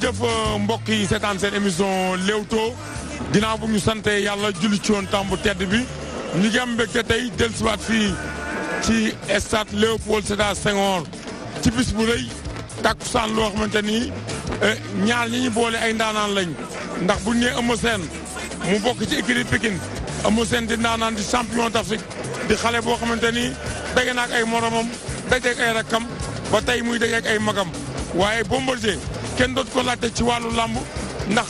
jërëjëf mbokk yi seetaan seen émission Leewtoo ginnaaw bu ñu sante yàlla julli ci woon tàmbu tedd bi ñu ngi am mbégte tey dellusiwaat fii ci stade Léopold Sédar Senghor ci bis bu rëy takkusaan loo xamante ni ñaar ñi ñu boole ay ndaanaan lañ ndax buñ nee Eumeu Sène mu bokk ci écurie Pikine Eumeu Sène di ndaanaan di champion d'Afrique di xale boo xamante ni daje na ak ay moromam dajeeg ay rakkam ba tey muy dajeeg ay magam waaye Bombardier kenn doot ko laajte ci wàllu làmb ndax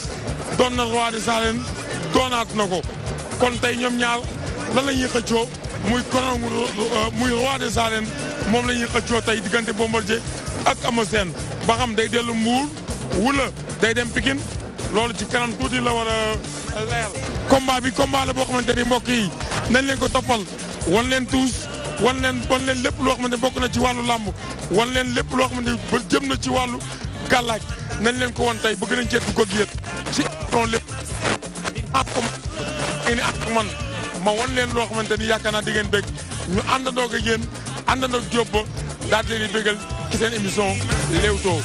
doon na roi des arènes doonaat na ko kon tey ñoom ñaar lan la ñuy xëccoo muy roi des arènes moom la ñuy xëccoo tey diggante Bombardier ak Eumeu Sène ba xam day dellu Mbuur wula day dem Pikine loolu ci kanam tuuti la war a leer. combat bi combat la boo xamante ni mbokk yi nañ leen ko toppal wan leen tuus wan leen lépp loo xamante bokk na ci wàllu làmb wan leen lépp loo xamante ba jëm na ci wàllu gàllaaj nañ leen ko wan tey bëgg nañ ceet ko géet ci ton lépp ni ak man ma wan leen loo xamante ni yaakaar naa di ngeen bég ñu àndandoo ak yéen àndandoo ak Diop ba daal di leen di bégal ci seen émission Leewtoo.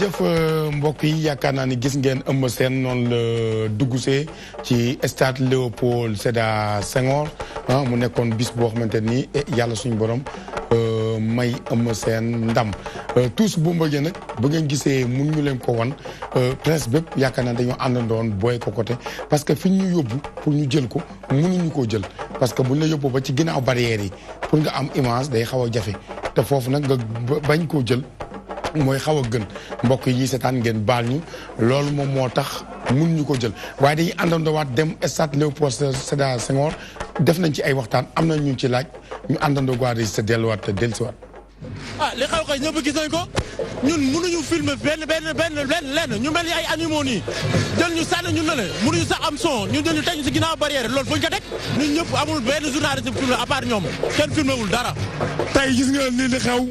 jërëjëf mbokk yi yaakaar naa ni gis ngeen Eumeu Sène noonu la duggsee ci stade Léopold Sédar Senghor mu nekkoon bis boo xamante ni yàlla suñu borom may Eumeu Sène ndam tous Bombardier nag bu ngeen gisee mun ñu leen ko wan presse bépp yaakaar naa dañoo àndandoon booy ko côté parce que fi ñu yóbbu pour ñu jël ko mënuñu koo jël parce que buñ la yóbbu ba ci ginnaaw barrière yi pour nga am image day xaw a jafe te foofu nag nga bañ koo jël mooy xaw a gën mbokk yi seetaan ngeen baal ñu loolu moom moo tax mun ñu ko jël waaye dañuy àndandowaat dem stade Léopold Sédar Senghor def nañ ci ay waxtaan am na ñu ci laaj ñu àndandoo waa di sa delluwaat te dellusiwaat. li xew kay ñëpp gis nañ ko ñun mënuñu filmer lenn ñu mel ni ay animaux nii jël ñu sànni ñu ne mënuñu sax am son ñu jël ñu teg ñu si ginnaaw barrière loolu fu ñu ko teg ñun ñëpp amul benn journaliste bu filmé à part ñoom kenn filmé wul dara. tey gis nga lii di xew.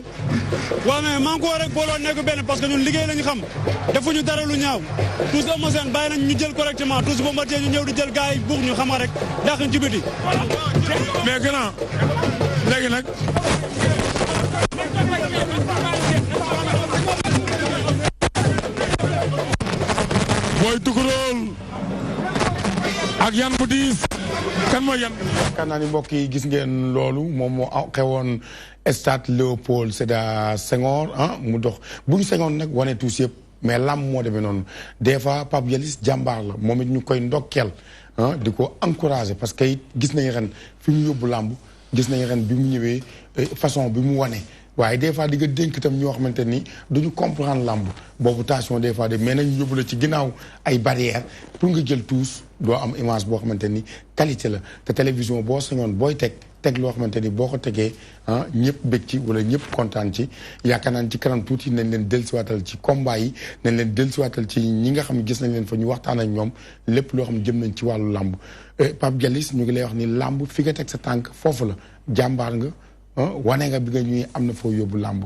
waaw mais maa ngi ko rek booloo nekk benn parce que ñun liggéey lañu xam defuñu dara lu ñaaw tous Eumeu Sène bàyyi nañ ñu jël correctement tous Bombardier ñu ñëw di jël gars yi buux ñu xama rek dàq ci biti. mais gannaaw léegi nag. booy Tukurool ak yan bu diis kan mooy yan. yaakaar naa ni mbokk yi gis ngeen loolu moom moo xewoon stade Léopold Sédar Senghor mu dox bu ñu sañoon nag wane tuus yëpp mais làmb moo demee noonu des fois Pape Yalis jàmbaar la moom it ñu koy ndokkeel di ko encouragé parce que it gis nañu ren fi ñu yóbbu làmb gis nañu ren bi mu ñëwee façon bi mu wane. waaye des fois di nga dénk itam ñoo xamante ni duñu comprendre làmb boobu tension des fois de mais nañu yóbbu la ci ginnaaw ay barrières pour nga jël tuus doo am image boo xamante ni qualité la te télévision boo sañoon booy teg loo xamante ni boo ko tegee ñëpp bég ci wala ñëpp kontaan ci yaakaar naa ci kanam tuuti nañ leen dellusiwaatal ci combat yi nañ leen dellusiwaatal ci ñi nga xam ne gis nañ leen fa ñu waxtaan ak ñoom lépp loo xam ne jëm nañ ci wàllu làmb Pape Dialis ñu ngi lay wax ni làmb fi nga teg sa tànk foofu la jàmbaar nga wane nga bi nga ñuy am na foo yóbbu làmb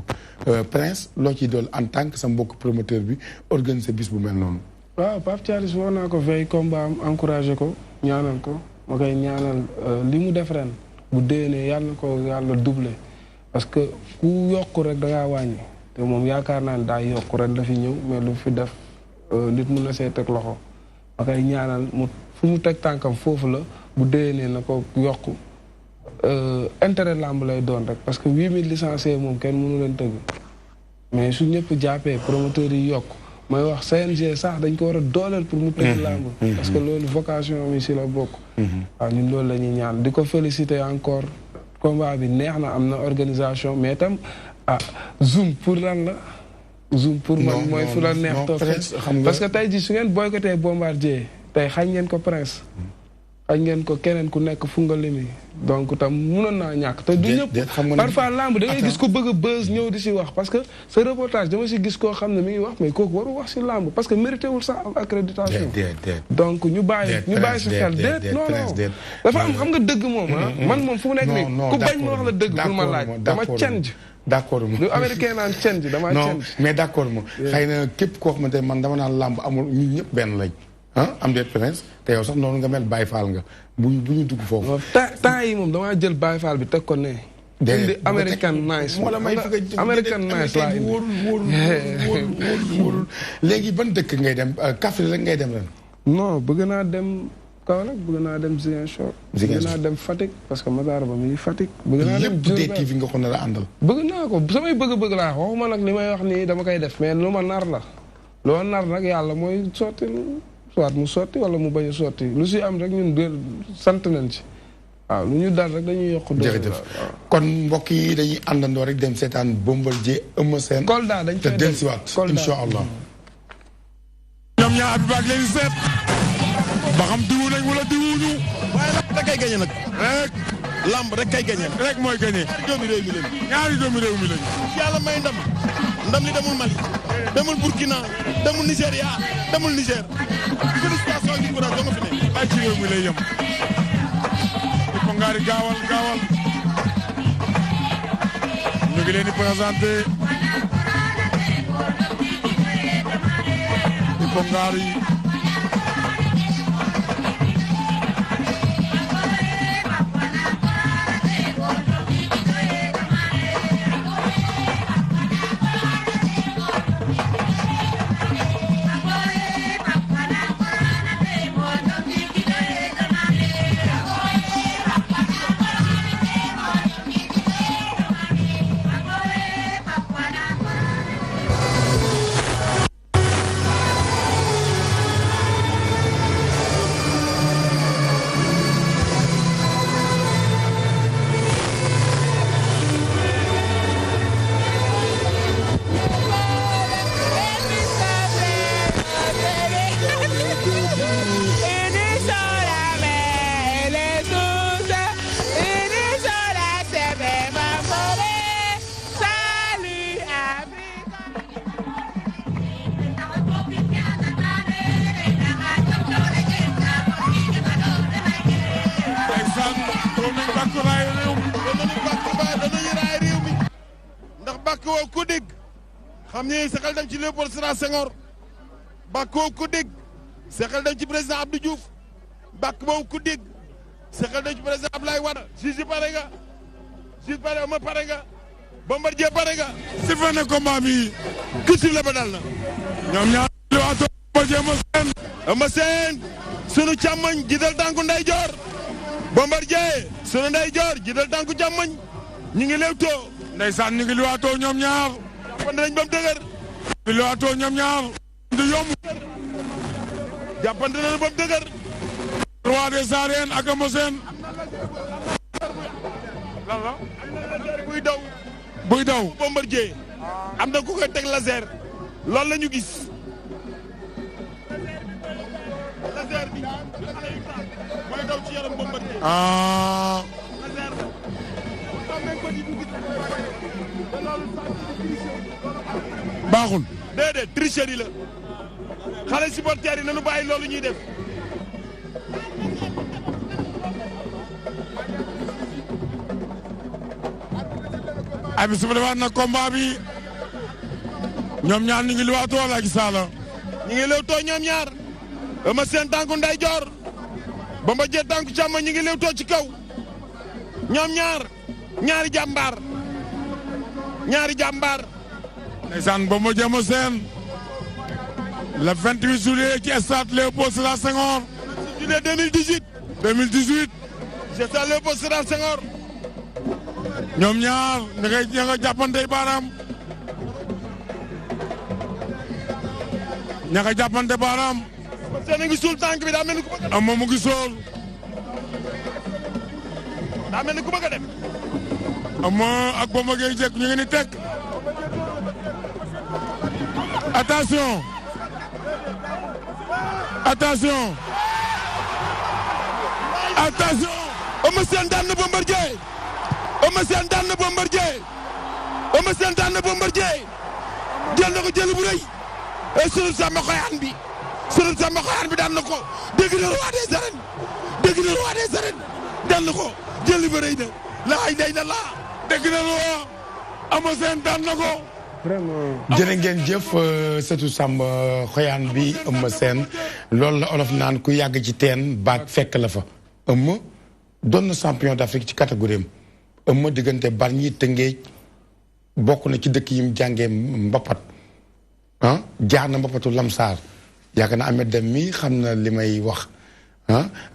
Prince loo ciy dool en tant que sa mbokk promoteur bi organiser bis bu mel noonu. waaw Pape Thialis woo naa ko veille combat am encouragé ko ñaanal ko ma koy ñaanal li mu def ren bu déwénee yàlla na ko yàlla doublé parce que ku yokku rek da ngaa wàññi te moom yaakaar naa ne daa yokku ren la fi ñëw mais lu fi def nit mun na see teg loxo ma koy ñaanal mu fu mu teg tànkam foofu la bu déwénee na ko yokku. Intérêt lamb lay doon rek parce que 8000 licenciés moom kenn mënu leen tëgg mais su ñëpp jàppee promoteurs yi yokk mooy wax CNG sax dañ ko war a dooleel pour mu tëgg lamb parce que loolu vocation mi si la bokk waaw ñun loolu la ñuy ñaan di ko féliciter encore combat bi neex na am na organisation mais tam zoom pour lan la zoom pour man mooy fu la neex toog parce que tey ji su ngeen boycotté Bombardier tey xañ ngeen ko Prince xañ ngeen ko keneen ku nekk fu nga limi donc tam mënoon naa ñàkk te du ñëpp parfois lamb da ngay gis ko bëgg a buzz ñëw di si wax parce que ce reportage dama si gis koo xam ne mi ngi wax mais kooku waru wax si lamb parce que mérité wul sax am accréditation donc ñu bàyyi si xel déet non dafa am xam nga dëgg moom man moom fu mu nekk nii ku bañ ma wax la dëgg bul ma laaj dama change d'accord lu américain naan change dama change mais d'accord mo xëy na képp koo xamante man dama naan lamb amul ñun ñëpp benn lañ am déet Prince te yow sax noonu nga mel Baye Fall nga bu ñu dugg foofu. temps yi moom damaa jël Baye Fall bi teg ko ne. indi American nice. wala may American nice laa indi wóorul léegi ban dëkk ngay dem Kaffrine rek ngay dem ren. non bëgg naa dem Kaolack bëgg naa dem Ziguinchor. bëgg naa dem Fatick parce que Matar Ba mi ngi Fatick. bëgg naa dem Diourbel TV nga ko nar a àndal. bëgg naa ko samay bëgg-bëgg laa waxuma nag li may wax nii dama koy def mais lu ma nar la. loo nar nag yàlla mooy sotti. soit mu sotti wala mu bañ a sotti lu si am rek ñun de sant nañ ci waaw lu ñu dal rek dañuy yokk doole. jërëjëf kon mbokk yi dañuy àndandoo rek dem seetaan Bombardier Eumeu Sène. Kolda dañ fay dem te dellusiwaat incha allah. ñoom ñaar Habib ak leen seet ba xam diwu nañ wala diwuñu. waaye lamb rek kay gañe nag. rek lamb rek kay gañe. rek mooy gañe. ñaari doomi réew mi lañu. yàlla may ndam li demul Mali demul Burkina demul Nigéria demul Niger. félicitation ak courage doo nga fi ne. ay ci réew mi lay yem. il faut ngaari gaawal ñu ngi leen di présenté il faut ngaari xam ne sa xel dem ci Léopold Sédar Senghor bàkk boobu ku dégg sa xel dem ci président Abdou Diouf bàkk boobu ku dégg sa xel dem ci président Abdoulaye Wade juge pare nga juge pare ma pare nga Bombardier pare nga sifflé na combat bi ku sifflé ba dal na ñoom ñaar lewaatoo Bombardier Eumeu Sène sunu càmmoñ jiital tànku ndeyjoor Bombardier sunu ndeyjoor jiital tànku càmmoñ ñu ngi leewtoo ndeysaan ñu ngi lewaatoo ñoom ñaar jàppante nañ ba mu dëgër ñu lewaatoo ñoom ñaar du yomb jàppante nañ ba mu dëgër roi des arènes ak Eumeu Sène lan la buy daw Bombardier am na ku koy teg laser loolu la ñu gis laser bi mooy daw ci yaram Bombardier laser baaxul déedéet tricherie la xale supporters yi nañu bàyyi loolu ñuy def abi su ma defaat na combat bi ñoom ñaar ñu ngi liwaatoo la gi saala ñu ngi lewtoo ñoom ñaar Eumeu Sène tànku ndeyjoor Bombardier tànku càmmoñ ñu ngi lewtoo ci kaw ñoom ñaar ñaari jàmbaar ndeysaan Bombardier Eumeu Sène le 28 juillet ci stade Léopold Sédar Senghor juillet 2018 ci stade Léopold Sédar Senghor ñoom ñaar ña nga jàppante baaraam ña nga jàppante baaraam seen ngi suul tànk bi daa mel ni ku bëgg a moom mu ngi sool daa mel ni ku bëgg a dem ak Bombardier jekk ñu ngi ni teg attention Eumeu Sène daan na Bombardier Eumeu Sène daan na Bombardier jël na ko jël bu rëy et sunu Samba Xoyaan bi daan na ko dégg na roi des arènes daan na ko jël bu rëy na laay day na laa dégg na roi Eumeu Sène daan na ko vraiment. jërë ngeen jëf sëtu Samba Xoyaan bi Eumeu Sène loolu la olof naan ku yàgg ci teen baag fekk la fa Eumeu doon na champion d'Afrique ci catégorie am Eumeu diggante Bargny Tëngéej bokk na ci dëkk yi mu jàngee mbapat jaar na mbapatu Lamsaar yaakaar na Ahmed Dem mi xam na li may wax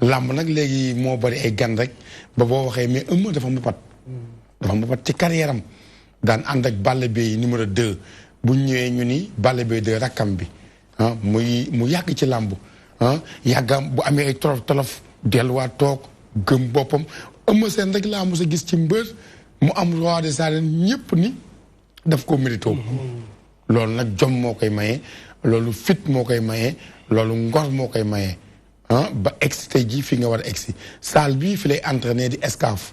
làmb nag léegi moo bari ay gan rek ba boo waxee mais Eumeu dafa mbapat ci carrière am daan ànd ak Balla Beye numéro 2 bu ñëwee ñu ni Balla Beye 2 rakkam bi mu yàgg ci làmb yàggam bu amee ay tolof delluwaat toog gëm boppam Eumeu Sène rek laa mos a gis ci mbër mu am roi des arènes ñëpp ni daf ko mérito loolu nag jom moo koy maye loolu fit moo koy maye loolu ngor moo koy maye ba egsi tey jii fi nga war a egsi salle bii fi lay entraîner di escaf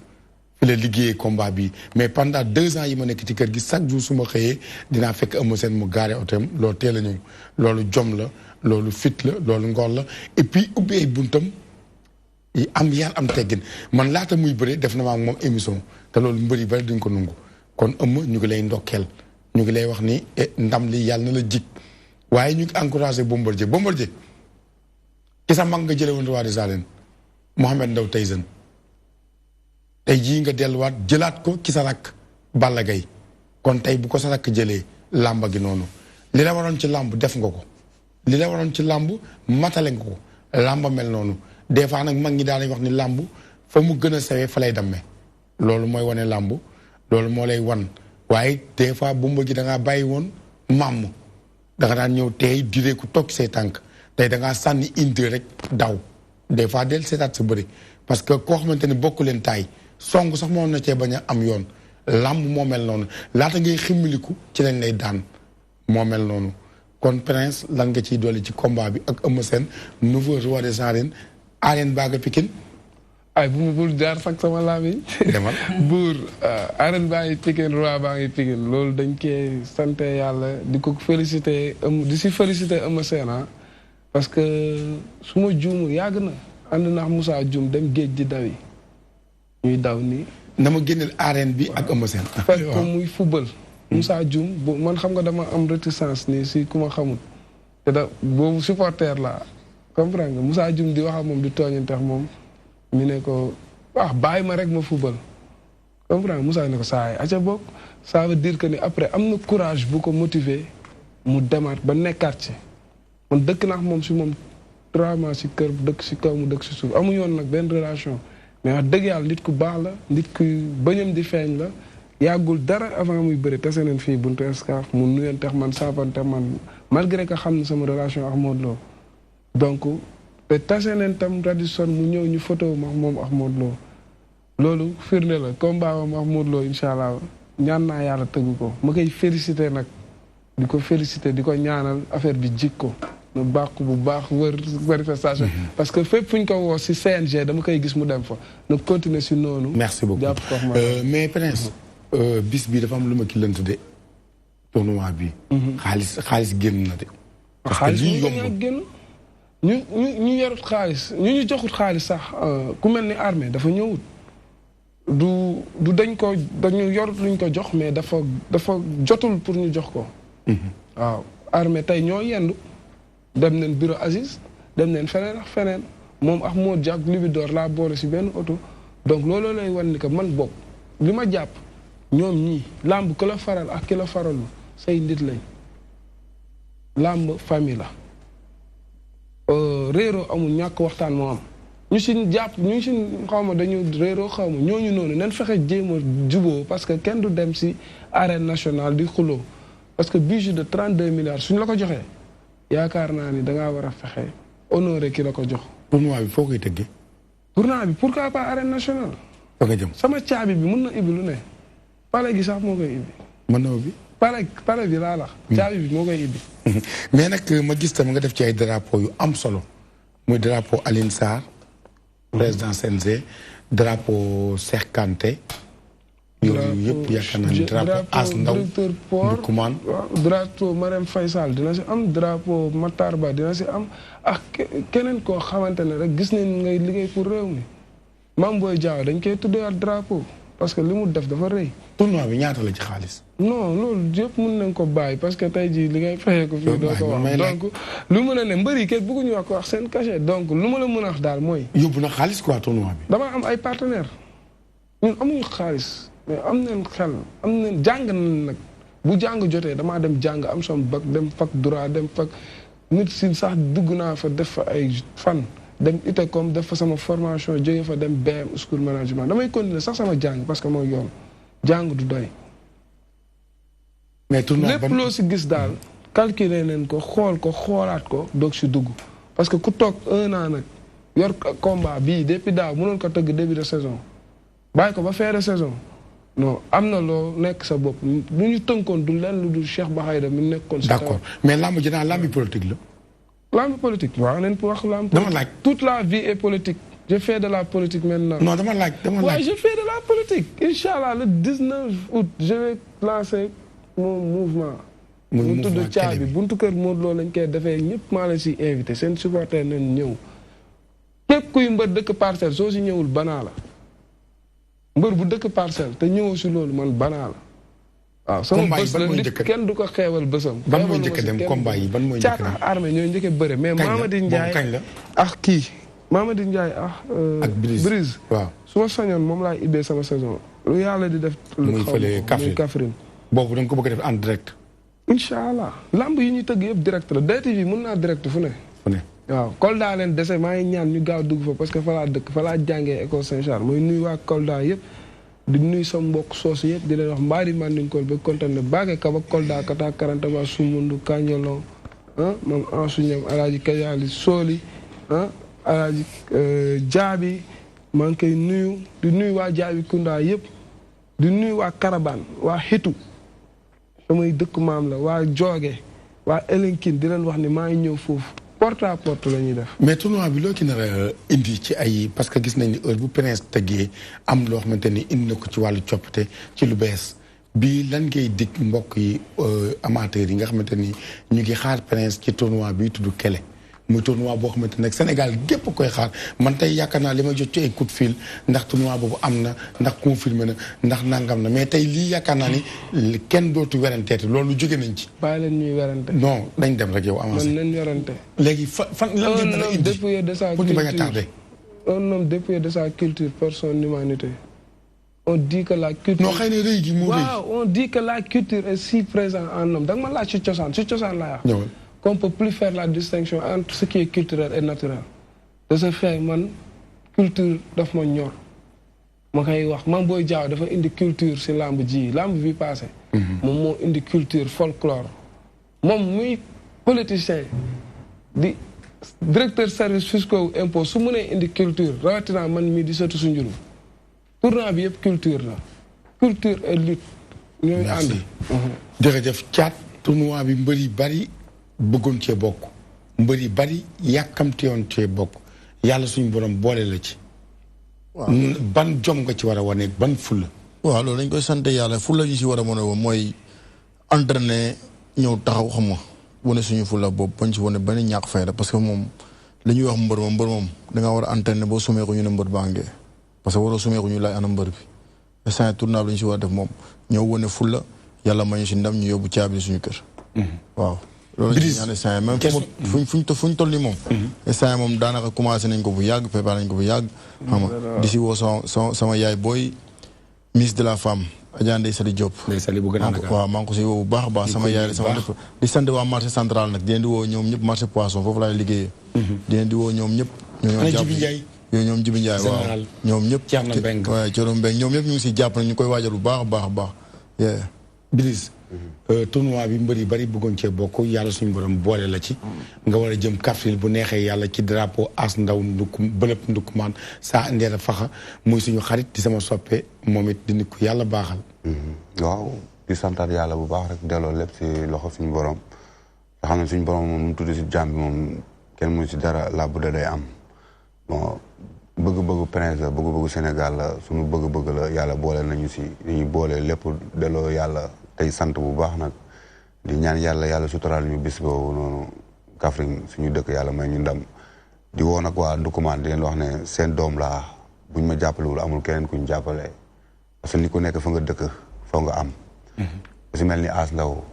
fi la liggéeyee combat bi mais pendant 2 ans yi ma nekk ci kër gi chaque jour su ma xëyee dinaa fekk Eumeu Sène mu gaare otoom loolu teel a ñëw loolu jom la loolu fit la loolu ngor la et puis ubbi ay buntam yi am yar am teggin man laata muy bëre def na ma ak moom émission te loolu mbëri bari duñ ko nungu kon Eumeu ñu ngi lay ndokkeel ñu ngi lay wax ni ndam li yàlla na la jig waaye ñu ngi encouragé Bombardier ci sa mag nga jële woon roi des arènes Mohamed Ndao Tyson tey jii nga delluwaat jëlaat ko ci sa rakk Balla Gaye kon tey bu ko sa rakk jëlee làmba gi noonu li la waroon ci làmb def nga ko li la waroon ci làmb matale nga ko làmba mel noonu des fois nag mag ñi daanañ wax ni làmb fa mu gën a sawee fa lay dammee loolu mooy wane làmb loolu moo lay wan waaye des fois bu gi da ngaa bàyyi woon màmm da nga daan ñëw tey diree ku toog say tànk tey da ngaa sànni indi rek daw des fois del seetaat sa bëri parce que koo xamante ni bokku leen taay song sax moo na cee bañ a am yoon làmb moo mel noonu laata ngay ximmiliku ci lañ lay daan moo mel noonu kon Prince lan nga ciy dolli ci combat bi ak Eumeu Sène nouveau roi des arènes baaga Pikine ay bu mu bul jaar sax sama laam yi demal buur arène baa ngi Pikine roi baa ngi Pikine loolu dañ koy sante yàlla di ko félicité di si félicité Eumeu Sène parce que su ma juumul yàgg na ànd nax Moussa Dioum dem géej di daw yi ñuy daw nii na ma génneel arène bi ak Eumeu Sène fekk ko muy football Moussa Dioum man xam nga dama am réticence nii si ku ma xamul te da boobu supporter la comprendre nga Moussa Dioum di wax ak moom di tooñanteex moom mi ne ko bàyyi ma rek ma football comprendre Moussa ne ko saa yi aca bokk ça veut dire que ni après am na courage bu ko motiver mu demaat ba nekkaat ci man dëkk naa moom si moom 3 mois si kër dëkk si kaw mu dëkk si suuf amuñu woon nag benn relation mais wax dëgg yàlla nit ku baax la nit ku bëñam di feeñ la yàggul dara avant muy bëri tase nañ fii buntu Escaf mu nuyanteex man saafanteex man malgré que xam na sama relation ak Modou Lo donc te tase nañ tam Radisson mu ñëw ñu photo ma moom ak Modou Lo loolu firnde la combat am ak Modou Lo incha allah ñaan naa yàlla tëgg ko ma koy félicité nag di ko félicité di ko ñaanal affaire bi jik ko na bàqu bu baax wër manifestation parce que fépp fu ñu ko woo si CNG dama koy gis mu dem fa na continuer si noonu. merci beaucoup jàpp ko mais Prince bis bi dafa am lu ma ki lënt de tournoi bi. xaalis génn na de. parce que lii yomb génn ñu yorut xaalis ñu joxut xaalis sax ku mel ni armée dafa ñëwut du dañu yorut luñ ko jox mais dafa jotul pour ñu jox ko. waaw armée tey ñoo yendu dem neen bureau Aziz dem neen feneen ak feneen moom ak moo jàpp Libidor laa boole si benn oto donc looloo lay wan ni que man bopp li ma jàpp ñoom ñii làmb ku la faral ak ki la faralu say nit lañ làmb famille la réeroo amul ñàkk waxtaan moo am ñu si jàpp ñu si xaw ma dañu réeroo xaw ma ñooñu noonu nañ fexe jéem a juboo parce que kenn du dem si arène nationale di xuloo parce que budget de 32 milliards suñ la ko joxee yaakaar naa ni dangaa war a fexe honoré ki la ko jox. tournoi bi foo koy tëggee. tournoi bi pourquoi pas arène nationale. fa nga jëm sama caabi bi mun na ibbi lu ne. pale gi sax moo koy ibbi. mën na ubbi. pale bi laa la. caabi bi moo koy ibbi. mais nag ma gis tam nga def ci ay drapeau yu am solo muy drapeau Alioune Sarr président CNG drapeau Cheikh Kanté. yooyu yëpp yaakaar naa ne drapeau As Ndaw directeur port drapeau Marème Faye Sall dina si am drapeau Matar Ba dina si am ak keneen koo xamante ne rek gis nañ ngay liggéey pour réew mi Mame Boye Diao dañ koy tuddee drapeau parce que li mu def dafa rëy. tournoi bi ñaata la ci xaalis. non loolu yëpp mën nañ ko bàyyi parce que tey jii li ngay fayee ko fii doo ko wax donc lu mën a ne mbëri kat bëgguñu wax ko wax seen cachet donc lu ma la mën a wax daal mooy. yóbbu na xaalis quoi tournoi bi. dama am ay partenaires ñun amuñu xaalis. mais am nañ xel am nañ jàng nañ nag bu jàng jotee damaa dem jàng am sama bac dem fac droit dem fac nit si sax dugg naa fa def fa ay fan dem ITECOM def fa sama formation jóge fa dem BM school management damay continuer sax sama jàng parce que mooy yoon jàng du doy. mais lépp loo si gis daal calculer nañ ko xool ko xoolaat ko doog si dugg parce que ku toog 1 an nag yor combat bii depuis daaw mënoon ko tëgg début de saison bàyyi ko ba fin de saison. non am na loo nekk sa bopp lu ñu tënkoon du lenn lu dul Cheikh Bakayda mi nekkoon. d'accord mais lamb ji naa lambi politique la. lambi politique waaw nañ ko wax lamb. dama laaj toute la vie est politique. je fais de la politique maintenant. non dama laaj. waaw je fais de la politique. incha allah le 19 août je vais lancer mon mouvement. mu tudd Caabi buntu kër Modou Lo lañ koy defee ñëpp maa la si invité seen supporter nañ ñëw. képp kuy mbër dëkk parcelle soo si ñëwul banaa la. mbër bu dëkk parcelle te ñëwoo si loolu man banaa la. waaw sama bés la nit kenn du ko xeewal bésam. ban mooy njëkk dem combat yi ban mooy njëkk dem Caaka armée ñooy njëkk bëre mais Mamadi Ndiaye kañ la ak kii Mamadi Ndiaye ak Brise waaw su ma sañoon moom laay ibbee sama saison lu yàlla di def muy fële Kaffrine boobu da nga ko bëgg a def en direct incha allah lamb yi ñuy tëgg yëpp direct la DTV mën naa direct fu ne waaw Kolda leen dese maa ngi ñaan ñu gaaw dugg fa parce que fa laa dëkk fa laa jàngee école Saint-Charles mooy nuyu waa Kolda yëpp di nuyu sama mbokk soos yëpp di leen wax mbaari mandinkool ba kontaan ne baage kaba Kolda kata karanta ba sumundu kanjolon moom ansu ñam alaaji Kajali Sooli alaaji Jaabi maa ngi koy nuyu di nuyu waa Jaabi Kunda yëpp di nuyu waa Karabaan waa Xitu samay dëkk maam la waa Jooge waa Elenkin di leen wax ni maa ngi ñëw foofu porte à porte la ñuy def. mais tournoi bi loo ci nar a indi ci ay parce que gis nañ ni heure bu Prince tëggee am loo xamante ni indi na ko ci wàllu coppite ci lu bees bii lan ngay dikk mbokk yi amateurs yi nga xamante ni ñu ngi xaar Prince ci tournoi bi tudd Kele muy tournoi boo xamante ne Sénégal gépp koy xaar man tey yaakaar naa li ma jot ci ay coup de fil ndax tournoi boobu am na ndax confirmé na ndax nangam na mais tey lii yaakaar naa ni kenn dootu weranteeti loolu jóge nañ ci. bàyyi leen ñuy werante. non dañ dem rek yow avancé. man nañ werante. léegi fan lan ngeen mën a indi pour ñu bañ a tardé. un homme dépouillé de sa culture par son humanité. On dit que la culture. Non, on dit que la culture est si présente en homme. Donc, moi, là, je suis là. Qu'on ne peut plus faire la distinction entre ce qui est culturel et naturel. De ce fait, man, culture daf ma ñor. Ma koy wax man Boy Diaw dafa indi culture ci lamb ji lamb bi passé. Moom moo indi culture folklore. Moom muy politicien di directeur service fiscaux impôt su mënee indi culture rawatina man mii di sotti suñu njuru. Tournoi bi yëpp culture la culture et lutte ñooy ànd. jërëjëf Thiat tournoi bi mbër yi bari bëggoon cee bokk mbër yi bari yàkkamti woon cee bokk yàlla suñu borom boole la ci. ban jom nga ci war a wane ban fulla. waaw loolu dañ koy sant yàlla fulla ñu si war a mën a woon mooy entraîner ñëw taxaw xam nga wane suñu fulla boobu bañ si wane benn ñàkk fayda parce que moom li ñuy wax mbër moom da ngaa war a entraîner boo sumee ko ñu ne mbër baa ngee parce que waroo sumeeku ñu laaj ana mbër bi instant tournoi bi la ñu si war a def moom ñëw wane fulla yàlla may ñu si ndam ñu yóbbu caabi suñu kër. waaw loolu la ñu ñaan instant même fuñ toll nii moom. instant moom daanaka commencé nañ ko bu yàgg préparé nañ ko bu yàgg. xam nga di si woo sama yaay booy ministre de la femme Adja Ndeye Sali Diop. Ndeye Sali bu gën a waaw maa ngi ko si woo bu baax a baax sama yaay la sama lépp di sant waa marché central nag di leen di woo ñoom ñëpp marché poisson foofu laay liggéeyee. di leen di woo ñoom ñëpp. yooyu ñoom Jibi Ndiaye waaw ñoom ñëpp Thierno Mbengue ñoom ñëpp ñu ngi si jàpp na ñu koy waajal bu baax a baax a baax. Brice tournoi bi mbër yi bari bëggoon cee bokk yàlla suñu borom boole la ci nga war a jëm Kaffrine bu neexee yàlla ci drapeau as ndaw bëlëb ndukkumaan saa ndeera faxa muy suñu xarit di sama soppe moom it di nit ku yàlla baaxal. waaw di santaat yàlla bu baax rek delloo lépp si loxo suñu borom nga xam ne suñu borom moom mu tudd si jàmm bi moom kenn mënu si dara la bu day am. bon bëgg-bëggu Prince la bëgg-bëggu Sénégal la suñu bëgg-bëgg la yàlla boole nañu si dañuy boole lépp delloo yàlla tey sant bu baax nag di ñaan yàlla suturaal ñu bis boobu noonu Kaffrine suñu dëkk yàlla may ñu ndam di woo nag waa Ndoukoumane di leen wax ne seen doom laa buñ ma jàppalewul amul keneen kuñ jàppale parce que ni ku nekk fa nga dëkk foo nga am ku si mel ni As Ndaw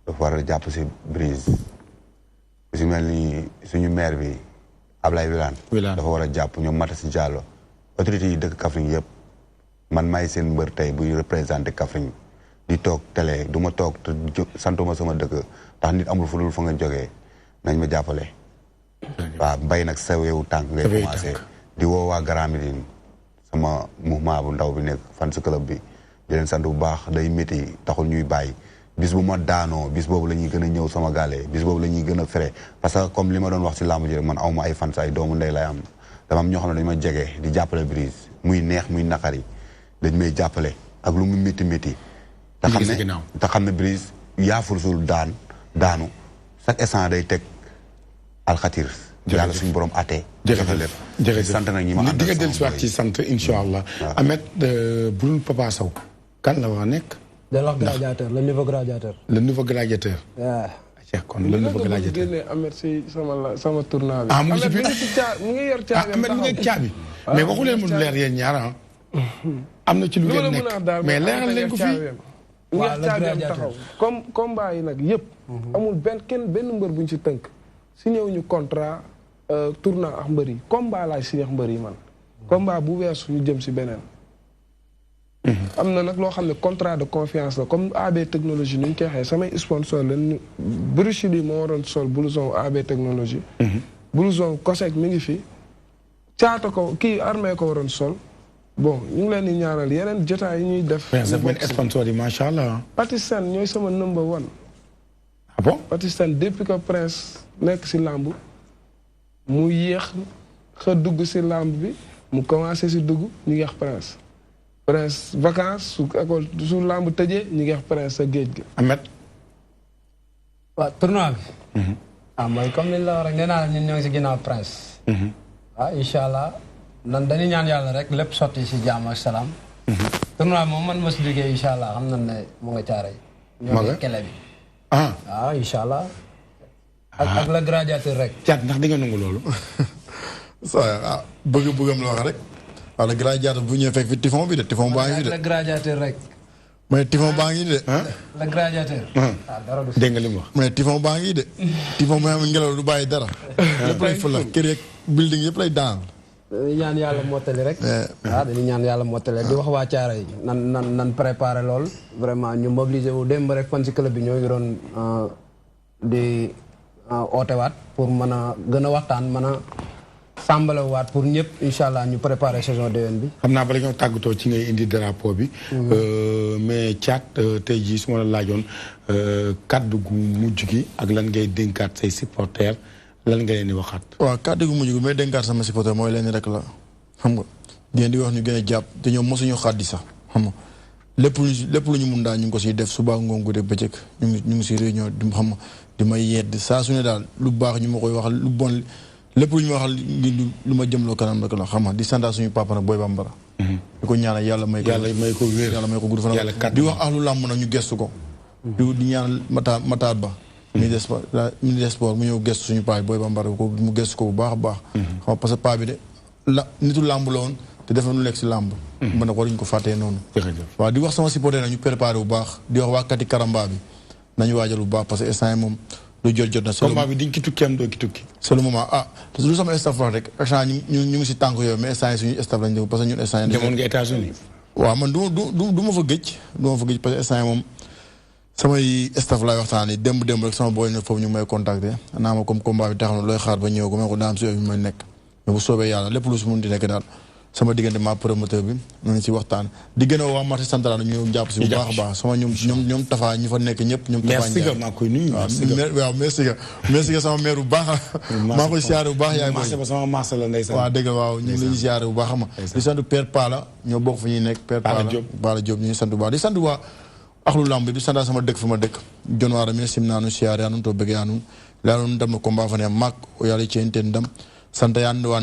dafa war a jàpp si Brise ku si mel ni suñu maire bi Ablaye Wilane dafa war a jàpp ñoom Mata si Diallo autorités yi dëkk Kaffrine yëpp man maay seen mbër tey buy représenté Kaffrine di toog télé du ma toog te santuma sama dëkk ndax nit amul fu dul fa nga jógee nañ ma jàppale waaw mbay nag sa weewu tànk ngay commencé di woo waa Grand Médine sama mouvement bu ndaw bi nekk fan si club bi di leen sant bu baax day métti taxul ñuy bàyyi bis bu ma daanoo bis boobu la ñuy gën a ñëw sama gaale bis boobu la ñuy gën a fere parce que comme li ma doon wax si làmb ji rek man awma ay fans ay doomu ndey lay am dama am ñoo xam ne dañu ma jege di jàppale Brise muy neex muy naqari dañ may jàppale ak lu mu métti métti te xam ne Brise yaaful sul daanu chaque instant day teg alxatir yàlla suñu borom atee jërëjëf sant nag ñi ma àndal di nga dellu si waat ci sant incha allah Ahmed bu dul Papa Sow kan la war a nekk gladiateur le nouveau gladiateur. le nouveau gladiateur. waaw. kon le nouveau gladiateur. génne Ahmed si sama tournoi bi. ah mu ngi si biir mu ngi yor caabi. Ahmed mu ngi caabi. mais waxu leen mu leer yéen ñaar ah. am na ci lu ngeen nekk mais leeral leen ko fii. waaw la taxaw comme combat yi nag yëpp. amul benn mbër bu ñu ci tënk. si ñëw ñu contrat tournoi ak mbër yi combat laay si mbër yi man. combat bu weesu ñu jëm si beneen. am na nag loo xam ne contrat de confiance la comme AB technologie ni ñu koy waxee samay sponsor leen Bruce Lee moo waroon sol blouson AB technologie. blouson COSEC mi ngi fi. caata ko kii armée ko waroon sol. bon ñu ngi leen di ñaanal yeneen jotaay yi ñuy def. sponsor yi macha allah. Patisen ñooy sama number one. ah bon Patisen depuis que Prince nekk si làmb mu yéex xa dugg si làmb bi mu commencé si dugg ñu ngi wax Prince vacances su école su làmb tëjee ñu ngi wax Prince sa géej gi. Ahmed. waaw tournoi bi. mooy comme ni la wax rek nee naa la ñun ñoo ngi si ginnaaw Prince. waaw incha allah nan dañuy ñaan yàlla rek lépp sotti si jàmm ak salaam. tournoi moom man ma si jógee incha allah xam nañ ne mu nga caaray. ñoo ngi kele bi. waaw incha allah. ak la gladiateur rek. Thiat ndax di nga nangu loolu. saa bëgg-bëggam la wax rek. waaw la gladiateur bu ñëwee fekk fi typhon bi de typhon baa ngi fi de. la gladiateur rek. mais typhon baa ngi de. la gladiateur. dara du dégg nga li mu wax. mais typhon baa ngi de. typhon bu xam ngelaw du bàyyi dara. lépp lay fëla kër yeeg building yëpp lay daan. dañuy ñaan yàlla mottali rek. waaw dañuy ñaan yàlla mottali di wax waa Thiaroye yi nan préparé lool vraiment ñu mobiliser wu démb rek fan si club bi ñoo ngi doon di ootewaat pour mën a gën a waxtaan mën a sàmbalewaat pour ñëpp incha allah ñu préparé saison déwén bi. xam naa bala ñoo tàggatoo ci ngay indi drapeau bi. mais Thiat tey jii su ma la laajoon kaddu gu mujj gi ak lan ngay dénkaat say supporters. lan nga leen di waxaat. waaw kàddu gu mujj gi may dénkaat sama supporter mooy leen rek la xam nga di wax ñu gën a jàpp te ñoom mosuñu xaddi sax xam nga lépp lu ñu mun daal ñu ngi ko siy def suba ngoon guddeeg bëccëg ñu ngi si réunion di xam nga di may yedd saa su ne daal lu baax ñu ma koy wax lu bon lépp lu ñu ma waxal lu ma jëmloo kanam rek la xam nga di santaa suñu papa nag Boy Bambara. di ko ñaanal yàlla may ko wér yàlla may ko gudd fan. di wax ahlu làmb nag ñu gestu ko. di ñaanal Matar Ba. ministre des sports mu ñëw gëstu suñu paa bi Boy Bambara ko mu gëstu ko bu baax a baax. xam parce que paa bi de nitu làmb la woon te def na lu lekk si làmb. mën na waruñu ko fàttee noonu. waaw di wax sama supporter na ñu préparé bu baax di wax waa kati karamba bi nañu waajal bu baax parce que instant yi moom lu jot na. combat bi di nga ki tukki am doo ki tukki. c'est le moment lu sama staff wax rek instant ñu ngi si tànk yooyu mais instant yi suñu staff lañ déglu parce que ñun instant yi. demoon nga États-Unis. waaw man du ma fa gëj parce que instant yi moom samay staff laay waxtaanee démb rek sama boy ne foofu ñu may contacter naa ma comme combat bi taxaw na looy xaar ba ñëw ko ma ko daam si yooyu may nekk mais bu soobee yàlla lépp lu si mun di nekk daal sama diggante ma promoteur bi nañ si waxtaan di gën a waa marché central ñu jàpp si bu baax a baax sama ñoom Tafa ñi fa nekk ñëpp ñoom Tafa merci maa koy nuyu waaw merci sama maire bu baax maa koy siyaare bu baax yaay boy sama marché la ndeysaan waaw dëgg waaw ñu ngi leen di siyaare bu baax xam nga di sant Père Pala ñoo bokk fa ñuy nekk Père Pala Diop ñu ngi sant bu baax di sant waa axlu lamb bi sanda sama dëkk fi ma dëkk jon waara mi sim naanu siyaare anum to bëgg anum laa noonu ndam na combat fa ne maak o yàlla ceenten ndam sant yaa waa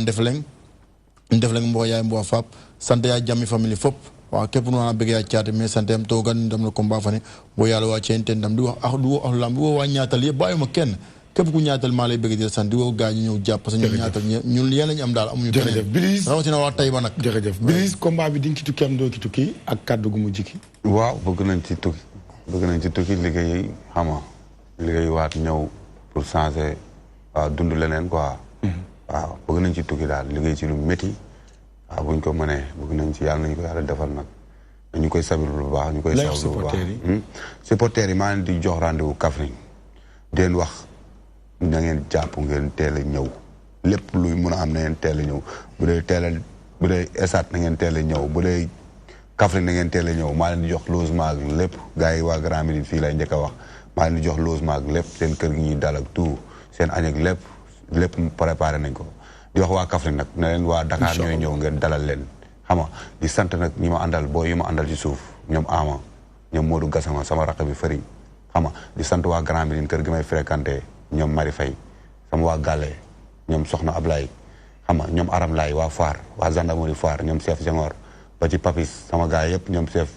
Ndefleng mbo yaay mbo fap sant yaa jàmmi famille fop waaw képp nu naa bëgg yaa caate mais sant yam toogan ndam na combat fa ne boo yàlla waa ceenten ndam di wax axlu lamb di woo waa ñaatal yëpp bàyyi ma kenn képp ku ñaatal maa lay bëgg di la sant di woo gaa ñi ñëw jàpp parce que ñun ñaatal ñun yéen lañu am daal amuñu jërëjëf Brice rawatina waa Taïba nag jërëjëf Brice combat bi di nga ci tukki am doo ki tukki ak kàddu gu mujj gi waaw bëgg nañ ci tukki liggéey xama liggéey waat ñëw pour changer waaw dund leneen quoi waaw bëgg nañ ci tukki daal liggéey ci lu métti waaw buñ ko mënee bëgg nañ ci yàlla nañu ko yàlla defal nag ñu koy sabir bu baax ñu koy sabir bu baax supporters yi maa leen di jox rendez-vous Kaffrine di leen wax na ngeen jàpp ngeen teel a ñëw lépp luy mun a am na ngeen teel a ñëw bu dee esat na ngeen teel a ñëw bu dee Kaffrine na ngeen teel a ñëw maa leen di jox logement ak lépp gars yi waa Grand Médine fii lay njëkk a wax maa leen di jox logement ak lépp seen kër gi ñuy dal ak tout seen añ ak lépp préparé nañ ko di wax waa Kaffrine nag ne leen waa Dakar ñooy ñëw ngeen dalal leen xam nga di sant nag ñi ma àndal boo yi ma àndal ci suuf ñoom Ama ñoom Modou Gassama sama rakk bi Fëriñ xam nga di sant waa Grand Médine kër gi may fréquenté ñoom Mari Faye sama waa Gàlle ñoom Soxna Ablaye xam nga ñoom Aram Laay waa Foire waa gendarmerie Foire ñoom chef Senghor ba ci Papis sama gars yëpp ñoom chef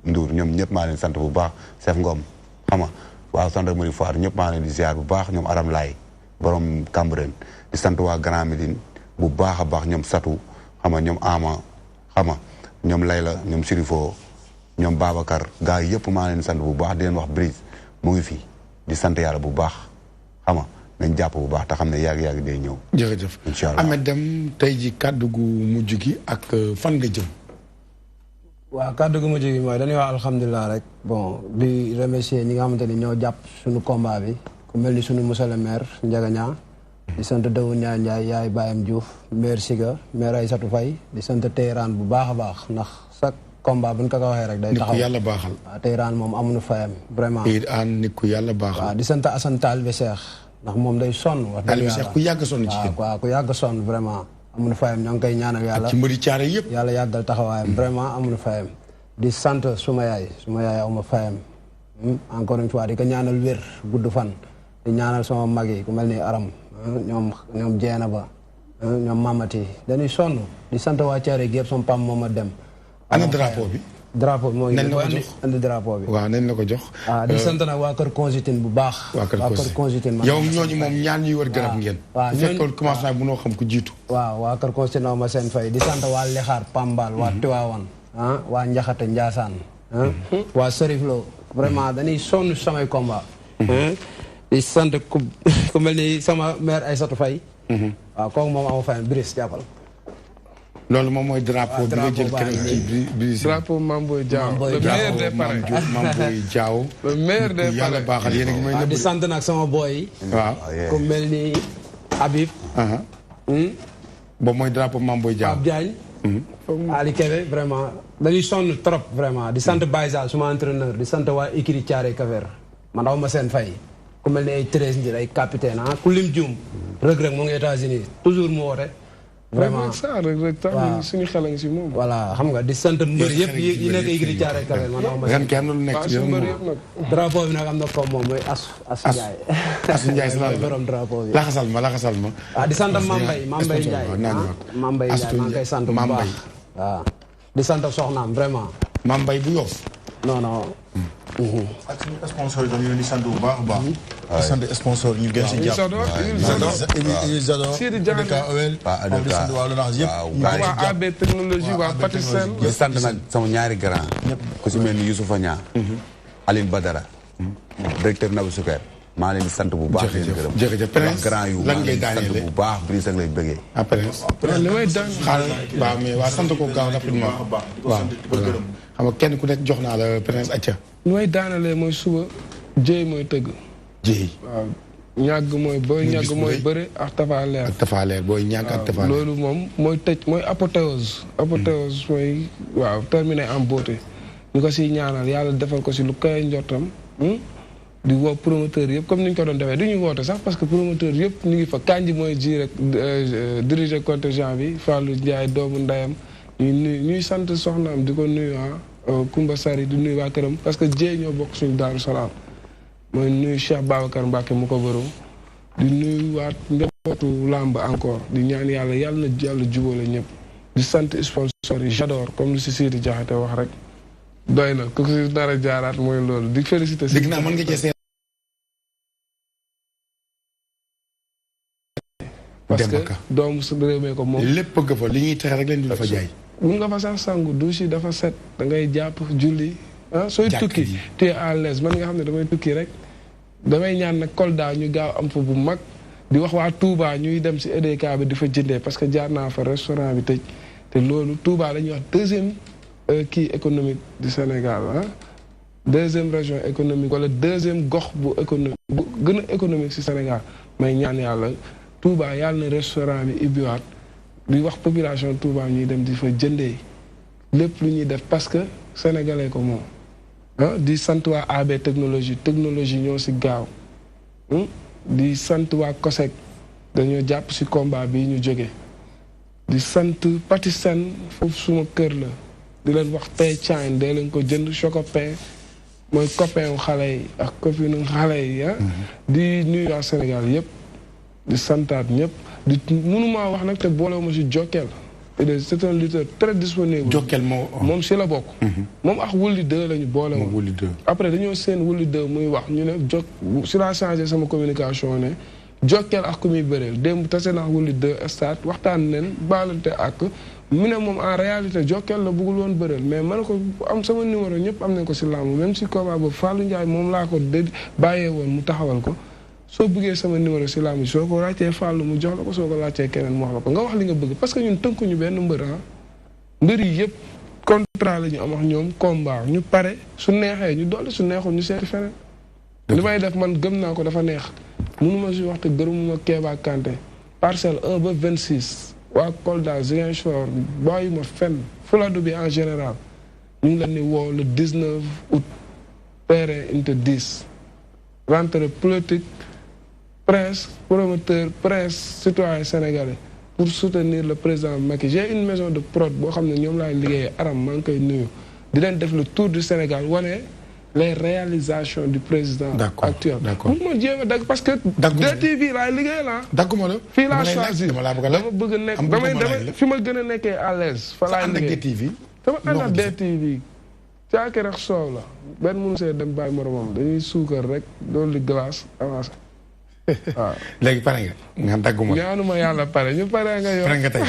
Ndour ñoom ñëpp maa leen sant bu baax chef Ngom xam nga waa gendarmerie Foire ñëpp maa leen di ziar bu baax ñoom Aram Laay borom Cambérène di sant waa Grand Médine bu baax a baax ñoom Satou xam nga ñoom Ama xam nga ñoom Layla ñoom Sirifo ñoom Babacar gars yëpp maa leen sant bu baax di leen wax Brice mu ngi fi di sant yàlla bu baax xam nga nañ jàpp bu baax te xam ne yàgg-yàgg day ñëw. jërëjëf incha allah Ahmed Deme tey ji kàddu gu mujj gi ak fan nga jëm. waaw kàddu gu mujj gi mooy dañuy wax alhamdulilah rek bon di remercier ñi nga xamante ni ñoo jàpp suñu combat bi ku mel ni suñu monsieur le maire Ndiaga Niang di sant Dawu Ndiaye yaay Bayam Diouf maire Siga maire Aïssatou Faye di sant Téhéran bu baax a baax ndax chaque combat bu ñu ko waxee rek day taxaw nit ku yàlla baaxal. waaw Téhéran moom amuñu fayam vraiment. Téhéran nit ku yàlla baaxal. waaw di sant Assane Talibé Cheikh ndax moom day sonn. wax dëgg yàlla ku yàgg sonn ci yéen. waaw ku yàgg sonn vraiment amuñu fayam ñoo ngi koy ñaanal yàlla. ak ci mbëri caare yëpp. yàlla yàggal taxawaayam vraiment amuñu fayam. di sant suma yaay aw ma fayam encore une fois di ko ñaanal wér gudd fan di ñaanal sama mag yi ku mel ni Aram ñoom Jeena ba ñoom Mamati dañuy sonn di sant waa Thiaré gi yëpp sama pam mooma dem. ana drapeau bi. drapeau bi mooy andi drapeau bi. waaw nañ la ko jox. di sant nag waa kër Constantine bu baax. waa kër Constantine yow ñooñu moom ñaan ñuy wër garab ngeen. waaw bu fekkoon commencement bu noo xam ku jiitu. waaw waa kër Constantine ma seen fay di sant waa Lexaar Pambal waa Tiwaawan waa Njaxate Njaasaan waa Serif Lo vraiment dañuy sonn samay combat. di sant ku mel ni sama mère Aïssatou Faye. waaw kooku moom amoo fayam Brice jàppal. loolu moom mooy drapeau bi nga jël keneen ci Brice. drapeau Mame Boye Diao le meilleur des parrains. Mame Boye Diao. le meilleur des parrains yàlla baaxal yéen a ngi may nëbb. di sant nag sama boy. waaw ku mel ni Habib. boobu mooy drapeau Mame Boye Diao. Pape Diagne. Ali Kébé vraiment dañuy sonn trop vraiment di sant Baye Sall suma entraîneur di sant waa Ikiri Thiaré Kaver man daw ma seen fay. ku mel ni ay Thérèse Ndiir ay capitaine ku lim Dioum Reug Reug mu ngi États-Unis toujours mu woote. vraiment Reug Reug tamit suñu xel ngi si moom. voilà xam nga di sant mbër yëpp yi nekk Ikiri Thiaré Kaver man daw ma ren kenn lu nekk ci drapeau bi nag am na ko moom mooy Asu Ndiaye. Asu Ndiaye si lan borom drapeau bi. laxasal ma. di sant Mame Mbaye Ndiaye. Mame Mbaye Ndiaye maa ngi koy sant bu baax. waaw di sant soxnaam vraiment. Mame Mbaye bu Yoff. non. ak suñu sponsor yi tam ñu leen di sant bu baax a baax. di sant sponsor ñu gën si jàpp. Ibil Zador Sidi Diagne di sant waa Lonase yëpp. waa AB technologie waa Patisen. di sant nag sama ñaari grand. ku si mel ni Youssoufa Niang. Aline Badara. directeur Nabou Souker. maa leen di sant bu baax. jërëjëf Prince grand yu lan ngay sant bu baax Brice ak lay bëggee. Prince li may daan xaaral waaw mais waa sant ko gaaw rapidement waaw xam nga kenn ku nekk jox naa la Prince acca li may daanalee mooy suba Jéy mooy tëgg. Jéy waaw ñàgg mooy booy ñàgg mooy bëre ak Tafa Leer. ak Tafa Leer booy ñàgg ak Tafa Leer. loolu moom mooy tëj mooy apothéose. apothéose mooy waaw terminé en beauté. ñu ko siy ñaanal yàlla defal ko si lu koy njortam. di woo promoteur yëpp comme ni ñu ko doon defee du ñu woote sax parce que promoteur yëpp ñu ngi fa kanji mooy ji rek diriger contingent bi Fallou Ndiaye doomu ndeyam ñuy sant soxnaam di ko nuyu Kumba Sari di nuyu waa këram parce que Jéy ñoo bokk suñu Daaru Salaam mooy nuyu Cheikh Babacar Mbacke mu ko bëroo di nuyu waat njabootu làmb encore di ñaan yàlla na yàlla jubóole ñëpp di sant sponsor yi j'adore comme li si Sidi Diakhaté wax rek doy na ku si dara jaaraat mooy loolu di féliciter dégg naa mën nga cee parce que doomu su réew ko moom lépp nga fa li ñuy tere rek leen di fa jaay mun nga fa sax sangu douche yi dafa set da ngay jàpp julli sooy tukki tu es à l'aise man nga xam ne damay tukki rek damay ñaan nag Kolda ñu gaaw am fa bu mag di wax waa Touba ñuy dem si EDK bi di fa jëndee parce que jaar naa fa restaurant bi tëj te loolu Touba la ñuy wax deuxième kii économique du Sénégal deuxième région économique wala deuxième gox bu économique bu gën a économique si Sénégal may ñaan yàlla Touba yàlla na restaurant bi ibbiwaat di wax population Touba ñuy dem di fa jëndee lépp lu ñuy def parce que sénégalais ko moom di sant waa AB technologie ñoo si gaaw di sant waa COSEC dañoo jàpp si combat bi ñu jóge di sant Patisen foofu suma kër la di leen wax pay chine day leen ko jënd Chocopin mooy copain wu xale yi ak copine xale yi di nuyu waa Sénégal yëpp di santaat ñëpp di mënumaa wax nag te boolewuma si Jokkel c'est un lutteur très disponible. Jokkel moom si la bokk. moom ak Wuli 2 la ñu boole woon. après dañoo seen Wuli 2 muy wax ñu ne si laa changé sama communication ne Jokkel ak ku muy bëreel démb tase naa Wuli 2 stade waxtaan leen baalante ak mu ne moom en réalité Jokkel la bëggul woon bëreel mais man ko am sama numéro ñëpp am nañ ko si làmb même si combat boobu Fallou Ndiaye moom laa ko bàyyee woon mu taxawal ko. soo bëggee sama numéro si làmb soo ko laajtee Fallou mu jox la ko soo ko laajtee keneen mu wax la ko nga wax li nga bëgg parce que ñun tënkuñu benn mbër mbër yi yëpp contrat la ñu am ak ñoom combat ñu pare su neexee ñu dolli su neexul ñu seeti feneen. li may def man gëm naa ko dafa neex mënuma si wax te gërëmuma Kéba Kanté parcelle 1 ba 26 waa Kolda Ziguinchor bàyyi ma fenn Fuladu bi en général ñu ngi leen di woo le 19 août terrain unité 10 rentrée politique. Presse, promoteur, presse, citoyen sénégalais pour soutenir le président Macky. J'ai une maison de prod boo xam ne ñoom laay liggéeyee aram maa ngi koy nuyu di leen def le tour du Sénégal wane les réalisations du président actuel. D'accord. Ma jéem a dagg parce que. DTV laay liggéey la. dagguma la. fii laa choisir dama bëgg a nekk damay fi ma gën a nekkee à l'aise fa laay liggéey DTV. dama ànd ak DTV caake rek soow la benn mënu see dem bàyyi moromam dañuy suukar rek doolu di glace avancé waaw. léegi pare nga dagguma. ñaanuma yàlla pare ñu pare nga yow. pare nga tey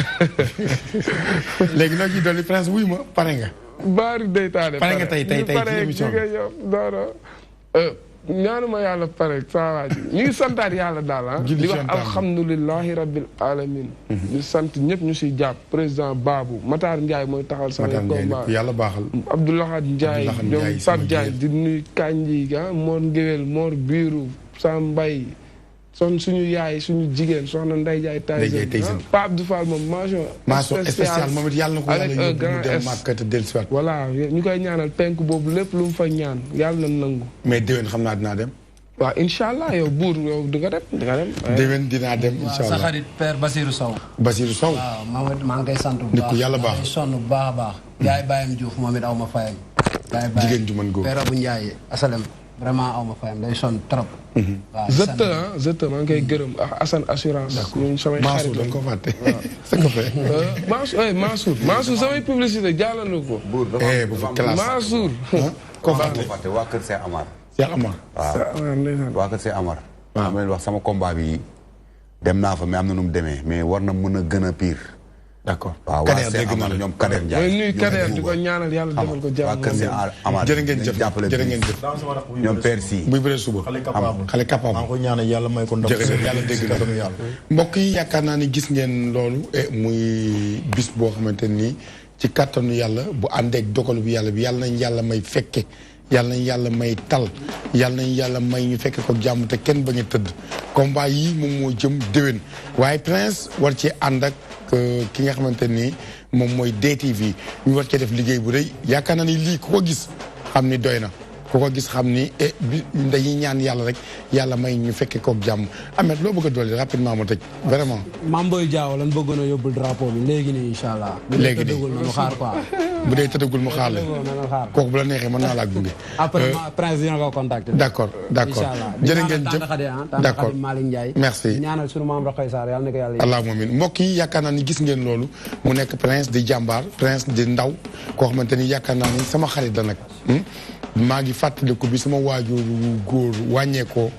léegi noo ciy dolli Prince wuy ma pare nga. baari day taade pare nga tey ci émission bi ñaanuma yàlla pare saa waa ji ñu ngi santaat yàlla daal ah. di wax alhamdulilahi rabbil alamin di sant ñëpp ñu si jàpp président Babou Matar Ndiaye mooy taxawal sama combat yàlla baaxal. Abdoulahad Ndiaye ñoom Pape Ndiaye di nuyu Kanji ah Mor Ngéwél Mor Biiru Sam Mbaye son suñu yaay suñu jigéen soxna Ndeye Ndiaye Tyson Pape Abdou Fall moom mention spéciale moom it yàlla na ko avec un grand S voilà ñu koy ñaanal penk boobu lépp lu mu fa ñaan yàlla na nangu. mais déwén xam naa dinaa dem. waaw incha allah yow buur yow di nga dem. déwén dinaa dem incha allah sa xarit père Basirou Sow. Basirou Sow. waaw maa ngi koy sant bu baax nit ku yàlla baax maa ngi sonn bu baax a baax. yaay bàyyam Diouf moom it aw ma fayam. jigéen ju mën góor père Abou Ndiaye asalem vraiment aw ma fayam day sonn trop. waaw zëtt maa ngi koy gërëm ak Assane assurance. ñun samay xarit Mansour da nga ko fàtte. sa ko fee. Mansour samay publicité jàllale ko. buur dafa bu fa classe Mansour. ko fàtte waa Kër Cheikh Amar. Cheikh Amar. waaw waa Kër Cheikh Amar. waaw ma leen wax sama combat bi dem naa fa mais am na nu mu demee mais war na mën a gën a pire. d'accord waaw waa Cheikh Amar ñoom Kader Ndiaye. mooy nuyu Kader di ko ñaanal yàlla defal ko jàmm. waa Kër Cheikh Amar jërë ngeen jëf jërë ngeen jëf. ñoom père si. buy bëree suba. xale capable maa ngi ko ñaanal yàlla may ko ndam. jërëjëf yàlla dégg na yàlla. mbokk yi yaakaar naa ni gis ngeen loolu muy bis boo xamante nii ci kàttanu yàlla bu àndeek dogalu bi yàlla nañ yàlla may fekke yàlla nañ yàlla may tal yàlla nañ yàlla may ñu fekke ko jàmm te kenn bañ a tëdd combat yi moom moo jëm déwén waaye Prince war ci ànd ak ki nga xamante nii moom mooy DTV ñu war cee def liggéey bu rëy yaakaar naa ni lii ku ko gis xam ni doy na ku ko gis xam ni bi dañuy ñaan yàlla rek yàlla may ñu fekke kook jàmm Ahmed loo bëgg a dolli rapidement ma tëj vraiment. Mame Boye Diao lan bëggoon a yóbbul drapeau bi léegi nii incha allah. léegi nii bu dee tëddagul mu xaar quoi. bu dee tëddagul mu xaar la kooku bu la neexee mën naa laa gunge. après Prince dina ko contacter. d'accord d'accord jërë ngeen jëf d'accord Malick Ndiaye. merci ñaanal sunu maam Rokhaya Sarr yàlla na ko yàlla. allahumma amiin mbokk yi yaakaar naa ni gis ngeen loolu mu nekk Prince di jàmbaar Prince di ndaw koo xamante ni yaakaar naa ni sama xarit la nag maa ngi fàttaliku bi sama waajur góor wàññeekoo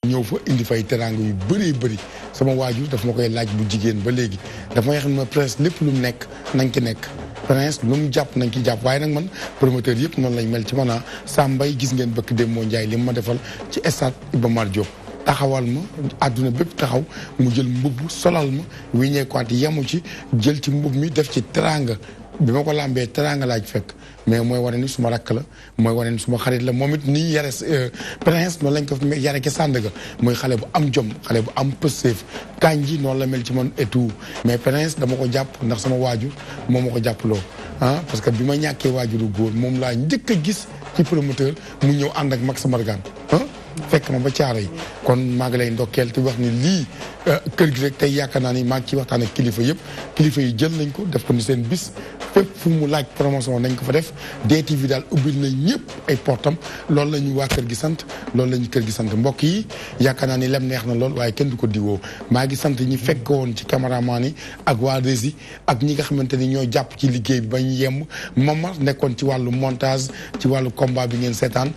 ñëw fa indi fay teraanga yu bëree bëri sama waajur daf ma koy laaj bu jigéen ba léegi daf ma xam ne Prince lépp lu mu nekk nañ ci nekk Prince lu mu jàpp nañ ci jàpp waaye nag man promoteur yëpp noonu lañ mel ci man a Sambay gis ngeen bëkk dem moo Njaay li ma defal ci stade Iba Mar Diop taxawal ma àdduna bépp taxaw mu jël mbubb solal ma wiñeekuwaat yemu ci jël ci mbubb mi def ci teraanga bi ma ko làmbee teraanga laaj fekk mais mooy wane ni suma rakk la mooy wane ni suma xarit la moom it nii yare Prince noonu lañ ko yare ki Sandaga mooy xale bu am jom xale bu am pëseef Kanji noonu la mel ci man et tout mais Prince dama ko jàpp ndax sama waajur moom ma ko jàppaloo parce que bi ma ñàkkee waajuru góor moom laa njëkk a gis ci promoteur mu ñëw ànd ak Max Margan fekk ma ba caaro yi kon maa ngi lay ndokkeel te wax ni lii kër gi rek tey yaakaar naa ni maa ngi ciy waxtaan ak kilifa yëpp kilifa yi jël nañ ko def ko ni seen bis fépp fu mu laaj promotion nañ ko fa def DTV daal ubbil na ñëpp ay portam loolu la ñu waa kër gi sant loolu la ñu kër gi sant mbokk yi yaakaar naa ni lem neex na lool waaye kenn du ko diwoo maa ngi sant ñi fekk woon ci caméraman yi ak waa régie ak ñi nga xamante ni ñoo jàpp ci liggéey bi ba ñu yemb Momar nekkoon ci wàllu montage ci wàllu combat bi ngeen seetaan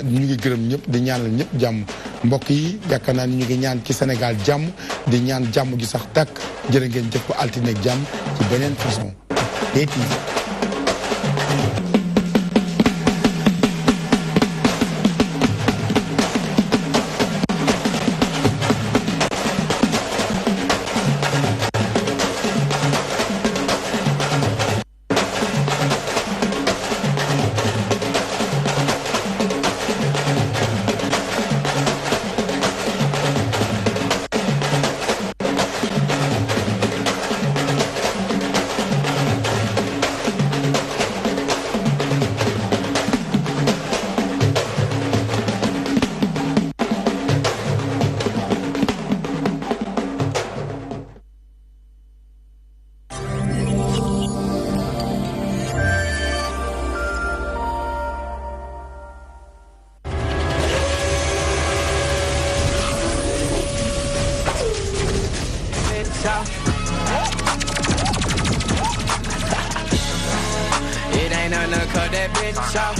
ñu ngi gërëm ñëpp di ñaanal ñëpp jàmm mbokk yi yaakaar naa ni ñu ngi ñaan ci Sénégal jàmm di ñaan jàmm gi sax tàkk jërë ngeen jëf ba altine ak jàmm ci beneen façon DTV tryna cut that bitch off.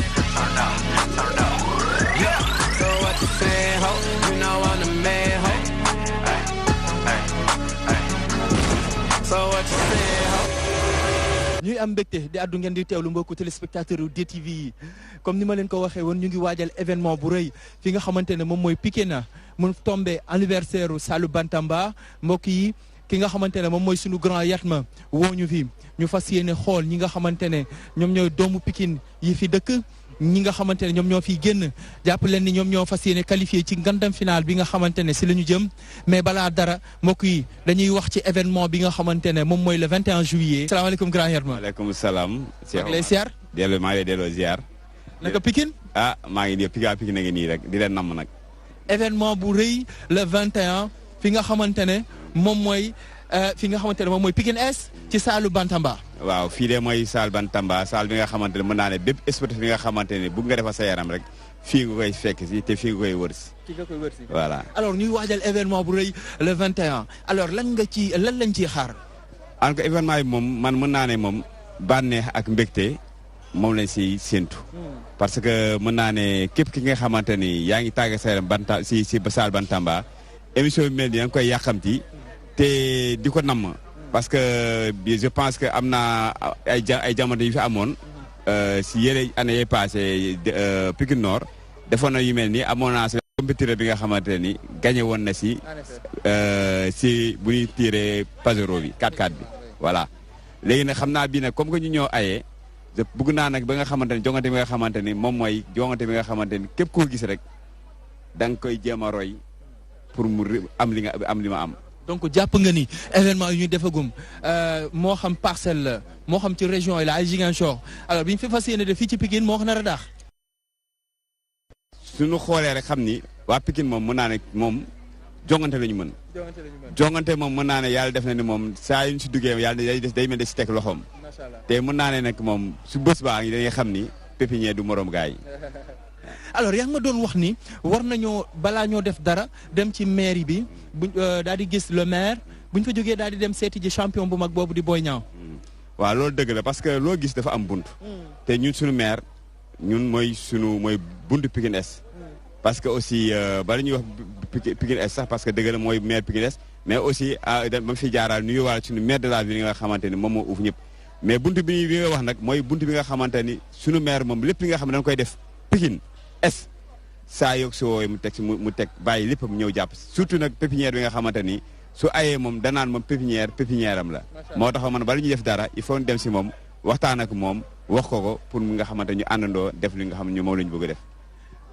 Yeah. So what you saying, ho? You know I'm the man, ho. So what you saying, ho? ñuy am mbégte di addu ngeen di teewlu mbokku téléspectateur yu DTV yi comme ni ma leen ko waxee woon ñu ngi waajal événement bu rëy fi nga xamante ne moom mooy Pikine mu tombé anniversaire u Salou Bantamba mbokk yi ki nga xamante ne moom mooy suñu grand Yatma woo ñu fi ñu fas yéene xool ñi nga xamante ne ñoom ñooy doomu Pikine yi fi dëkk ñi nga xamante ne ñoom ñoo fiy génn jàpp leen ni ñoom ñoo fas yéene qualifié ci ngandam final bi nga xamante ne si la ñu jëm mais balaa dara mbokk yi dañuy wax ci événement bi nga xamante ne moom mooy le 21 juillet. salaamaaleykum grand Yatma. waaleykum salaam. maa ngi lay ziar. maa ngi lay delloo ziar. naka Pikine. ah maa ngi nii Pikine a ngi nii rek di leen namm nag. événement bu rëy le 21 fi nga xamante ne moom mooy Pikine Est ci Salou Bantamba. waaw fii de mooy Salou Bantamba saal bi nga xamante ne mën naa ne bépp sportif bi nga xamante ne bëgg nga defal sa yaram rek fii nga koy fekk si te fii nga koy wër si. voilà. alors ñuy waajal événement bu rëy le 21 alors lan lañ ciy xaar. en tout cas événement yi moom man mën naa ne moom bànneex ak mbégte moom lañ siy séentu. parce que mën naa ne képp ki nga xamante ni yaa ngi tàggat sa yaram si Salou Bantamba émission bi mel ni yaa ngi koy yàqamti te di ko namm. parce que je pense que am na ay jamono yu fi amoon si yeneen année yi passé Pikine Nord defoon na yu mel ni amoon naa si compétiteur bi nga xamante ni gagné woon na si bu ñuy tiré Pajero bi 4-4 bi voilà. léegi nag xam naa bii nag comme que ñu ñoo ayee bëgg naa nag ba nga xamante ni jongante bi nga xamante ni moom mooy jongante bi nga xamante ni képp koo gis rek da nga koy jéem a roy pour mu am li ma am. donc jàpp nga ni événement yu ñuy defagum moo xam parcelle la moo xam ci région yi la ay Ziguinchor alors bi ñu fi fas yéene def fii ci Pikine moo xam nar a daax. suñu xoolee rek xam ni waa Pikine moom mën naa ne moom jongante la ñu mën. jongante moom mën naa ne yàlla def na ni moom saa yu ñu si duggee yàlla day mel ne si teg loxoom. te mën naa ne nag moom su bés baa ngi dañuy xam ni pépinière du morom gars yi. alors yaa ngi ma doon wax ni war nañoo balaa ñoo def dara dem ci mairie bi bu daal di gis le maire bu ñu fa jógee daal di dem seeti ji champion bu mag boobu di Boy Niang. waaw loolu dëgg la parce que loo gis dafa am bunt. te ñun suñu maire ñun mooy buntu Pikine Est. parce que aussi bala ñuy wax Pikine Est sax parce que dëgg la mooy maire Pikine Est mais aussi ma fi jaaraal nuyuwaale suñu maire de la ville nga xamante ni moom moo uuf ñëpp mais buntu bi nga wax nag mooy buntu bi nga xamante ni suñu maire moom lépp li nga xam ne dañ koy def Pikine Est saa yoog si wooye mu teg bàyyi lépp mu ñëw jàpp surtout nag pépinière bi nga xamante ni su ayee moom danaan moom pépinière am la moo tax man bala ñuy def dara il faut dem si moom waxtaan ak moom wax ko pour nga xamante ñu àndandoo def li nga xam ne moom la ñu bëgg a def.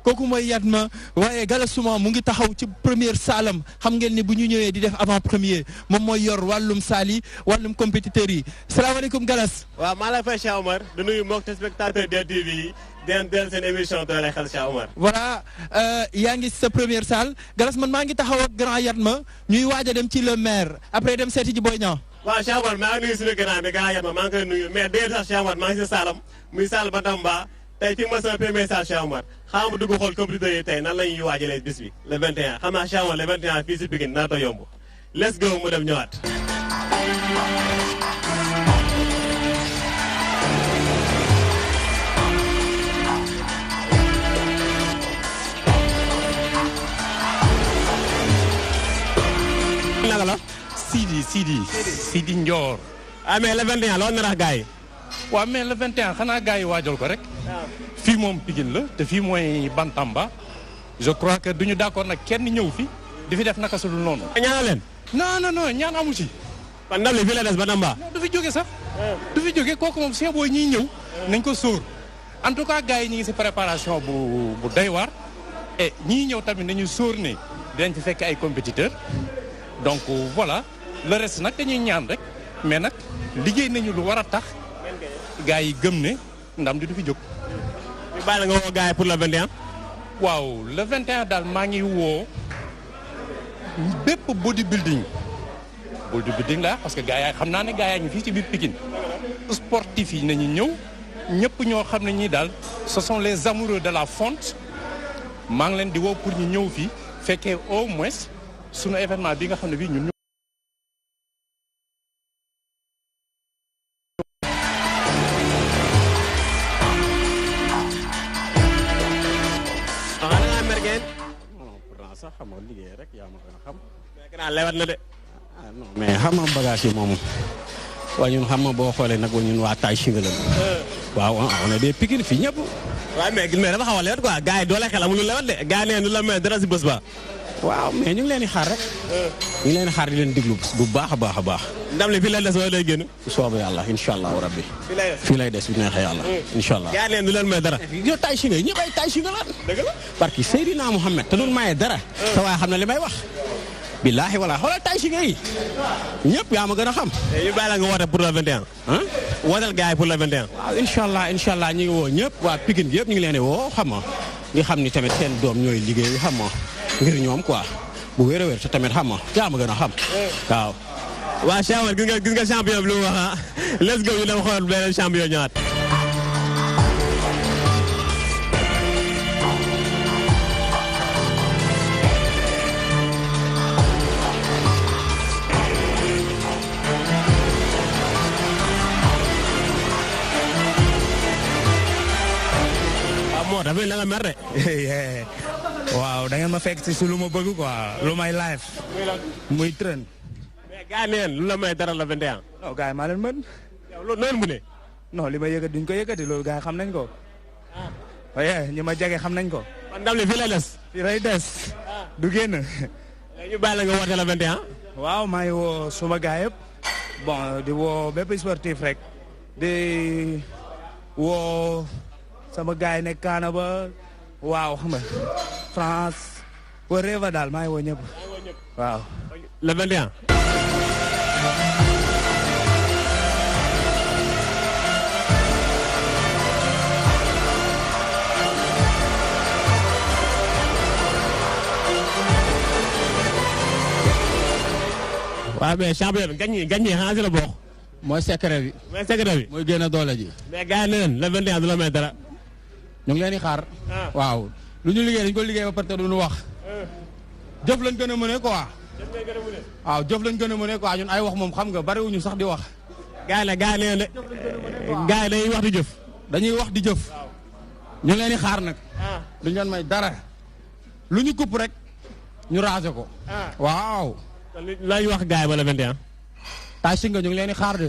kooku mooy Yatma waaye Galassouma mu ngi taxaw ci première saalam xam ngeen ni bu ñu ñëwee di def avant premier moom mooy yor wàllum saal yi wàllum compétiteurs yi salaamaaleykum Galas. waaw maa lay fay Cheikh Omar di nuyu mbokk téléspectateur DTV yi den seen émission Dooley Xel Cheikh Omar. voilà yaa ngi sa première salle Galas man maa ngi taxaw ak grand Yatma ñuy waaj a dem ci le maire après dem seeti ji Boy Niang. waaw Cheikh Omar maa ngi nuyu suñu grand bi grand Yatma maa ngi koy nuyu mais déedéet sax Cheikh Omar maa ngi si saalam muy Salou Bantamba tey fi ma sama premier salle Cheikh Omar xam nga dugg xool compétiteurs yi tey nan la ñuy waajalee bis bi le 21 xam naa Cheikh Omar le 21 fii si Pikine naa ta yomb let's go mu dem ñëwaat. naka la. Sidi Ndior. ah mais le 21 loolu nar a gars yi. waaw mais le 21 xanaa gars yi waajal ko rek. fii moom Pikine la te fii mooy Bantamba. je crois que duñu d'accord nag kenn ñëw fi di fi def naka su dul noonu. ñaanal leen. non ñaan amu ci. kon ndam li fii la des Bantamba. du fi jóge sax. du fi jóge kooku moom see booy ñiy ñëw. nañ ko sóor en tout cas gars yi ñu ngi si préparation bu doy waar. et ñii ñëw tamit nañu sóor ne dinañ fi fekk ay compétiteurs. donc voilà le reste nag dañuy ñaan rek mais nag liggéey nañu lu war a tax gars yi gëm ne ndam di du fi jóg. ñu bàyyi la nga woo gars yi pour le 21. waaw le 21 daal maa ngi woo bépp bodybuilding la parce que gars yaa xam naa ne gars yaa ngi fii ci biir Pikine sportif yi nañu ñëw ñëpp ñoo xam ne ñii daal ce sont les amoureux de la fonte maa ngi leen di woo pour ñu ñëw fii fekkee au moins sunu événement bi nga xam ne bii ñun. sax xam nga liggéey rek yaa ma gën a xam. mais gannaaw lewat na de. ah non mais xam nga bagage yi moom waa ñun xam nga boo xoolee nag ñun waa taay singa lañu. waaw on est des Pikine fii ñëpp. waaw mais dafa xaw a lewat quoi gars yi doole xel amul lu lewat de gars yi nee nu la may dara si bés ba. waaw mais ñu ngi leen di xaar rek. ñu ngi leen di xaar di leen diglu bu baax a baax a baax. ndam li fii lay des wala lay génn. bu soobee yàlla incha allahu rabbi. fii lay des bu neexee yàlla. incha allah gars yi nee nu leen may dara. yow taay singa yi ñëpp ay taay singa lan. dëgg la parce que Seydina Mouhamed te doon maye dara. te waaye xam na li may wax. billaahi wala xoolal taay singa yi ñëpp yaa ma gën a xam. ñu bàyyi la nga woote pour le 21. wooteel gars yi pour le 21. waaw incha allah ñu ngi woo ñëpp waa Pikine bi yëpp ñu ngi leen di woo xam nga ñu xam ni tamit seen doom ñooy liggéey xam nga ngir ñoom quoi bu wér a wér te tamit xam nga yaa ma gën a xam waaw. waa Cheikh Omar gis nga champion bi lu mu wax ah let's go ñu dem xool beneen champion ñëwaat. dafa la nga mer de. waaw da ngeen ma fekk si lu ma bëgg quoi lu may live. muy train. mais gars neen lu la may dara la 21. non gars yi maa leen mën. yow loolu noonu mu ne. non li ma yëkkati duñ ko yëkkati loolu gars yi xam nañ ko. waaye ñi ma jege xam nañ ko. kon ndam li fii lay des. fii lay des. du génn. ñu bàyyi la nga woote la 21. waaw maa ngi woo suma gars yëpp. bon di woo bépp sportif rek. di woo. sama gars yi nekk Kaana ba waaw xam nga France wa réeva daal maa ngi woo ñëpp waaw. le 21. waaw mais champion bi gañ ñi xanaa si la bokk. mooy secret bi. mooy secret bi. mooy génn doole ji. mais gars yi ne leen le 21 du la may dara. ñu ngi leen di xaar. waaw lu ñu liggéey dañu ko liggéey ba pare te duñu wax. jëf lañ gën a mëne quoi. waaw jëf lañ gën a mëne quoi ñun ay wax moom xam nga bariwuñu sax di wax. gars yi dañuy wax di jëf. dañuy wax di jëf. ñu leen di xaar nag. duñ leen may dara. lu ñu kupp rek ñu raase ko. waaw. lañ wax gars yi ba le 21. taay si nga ñu ngi leen di xaar de.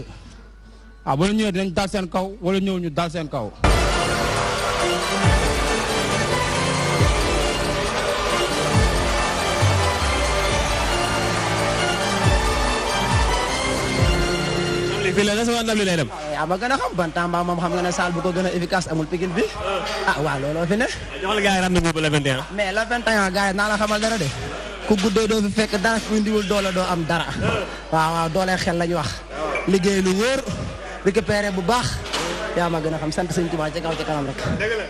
waaw ba la ñëwee dinañ dal seen kaw wala ñëw ñu dal seen kaw. fii la des wala ndam li lay dem. yaa ma gën a xam Bantamba moom xam nga ne salle bu ko gën a efficace amul Pikine bi. waaw looloo fi ne. joxal gars yi rendez-vous ba le 21. mais le 21 gars yi naa la xamal dara de. ku guddee doo fi fekk dara ku indiwul doole doo am dara. waaw doole xel lañu wax. liggéey lu wóor récupéré bu baax. yaa ma gën a xam sant sëñ Tuubaa ca kaw ca kanam rek. dëgg la.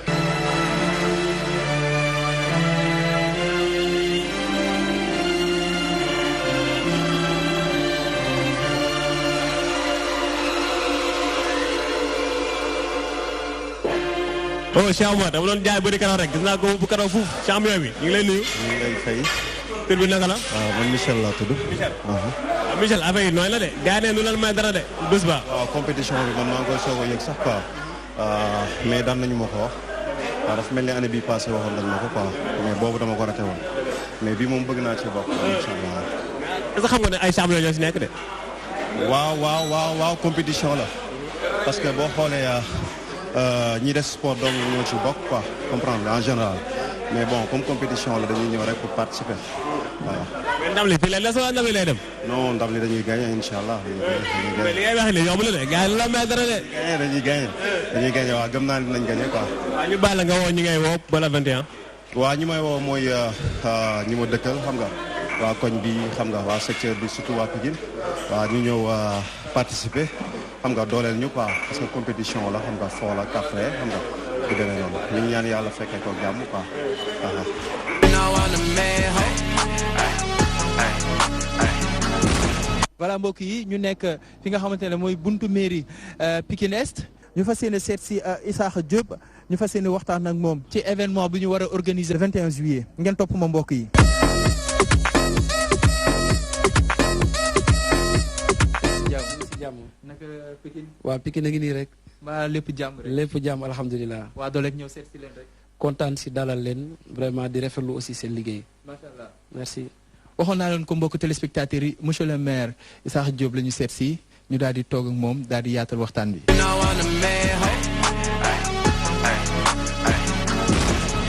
oh Cheikh Omar dama doon jaay bëri karaw rek gis naa ko bu karaw fuuf champion bi ñu ngi lay nuyu. ñu ngi lay fay. tur bi naka la. waaw man Michel laa tudd. waaw Michel affaire yi nooy la de gars yi ne nu leen may dara de bés ba. waaw compétition bi man maa ngi koy soog a yëg sax quoi mais daan nañu ma ko wax waaw dafa mel ni année bii passé waxoon nañ ma ko quoi mais boobu dama ko raté woon mais bii moom bëgg naa ci bokk. incha allah. est-ce que xam nga ne ay champion ñoo si nekk de. waaw compétition la parce que boo xoolee. ñi def sport donc ñoo ci bokk quoi comprendre en général mais bon comme compétition la dañuy ñëw rek pour participer waaw. mais ndam li fii lay des wala ndam li lay dem. non ndam li dañuy gagné incha allah. mais li ngay wax ni yomb na de gars yi la may dara de. dañuy gagné waaw gëm naa ne dinañ gagné quoi. waaw ñu baal la nga woo ñi ngay woo ba la 21. waaw ñi may woo mooy ñi ma dëkkal xam nga waa koñ bi xam nga waa secteur bi surtout waa Pikine waaw ñu ñëw participer. xam nga dooleel ñu quoi parce que compétition la xam nga foo la kafre xam nga bu demee noonu ñu ngi ñaan yàlla fekkee ko jàmm quoi. voilà mbokk yi ñu nekk fi nga xamante ne mooy buntu mairie Pikine Est ñu fas yéene seet si Issakha Diop ñu fas yéene waxtaan ak moom ci événement bi ñu war a organiser le 21 juillet ngeen topp ma mbokk yi. naka Pikine. waaw Pikine a ngi nii rek. mbaa lépp jàmm rek. lépp jàmm alhamdulilah. waa dooleeg ñëw seet si leen rek. kontaan si dalal leen vraiment di rafetlu aussi seen liggéey. macha allah merci. waxoon naa leen ko mbokk téléspectateurs yi monsieur le maire Issakha Diop la ñu seet si ñu daal di toog ak moom daal di yaatal waxtaan bi.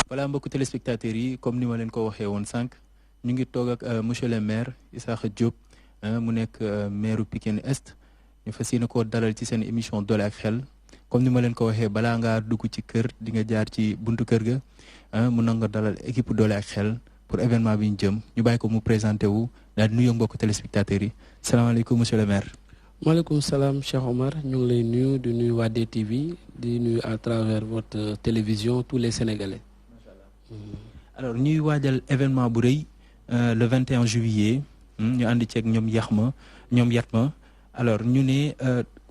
voilà mbokk téléspectateurs yi comme ni ma leen ko waxee woon sànq ñu ngi toog ak monsieur le maire Issakha Diop mu nekk maire Pikine Est ñu fas yéene koo dalal ci seen émission doole ak xel comme ni ma leen ko waxee balaa ngaa dugg ci kër di nga jaar ci buntu kër ga mun na nga dalal équipe doole ak xel pour événement bi ñu jëm ñu bàyyi ko mu présenté wu daal di nuyu mbokk téléspectateurs yi salaamaaleykum monsieur le maire. maaleykum salaam Cheikh Omar ñu ngi lay nuyu di nuyu waa DTV di nuyu à travers votre télévision tous les Sénégalais. alors ñuy waajal événement bu rëy le 21 juillet ñu ànd ceeg ñoom Yatma alors ñu ne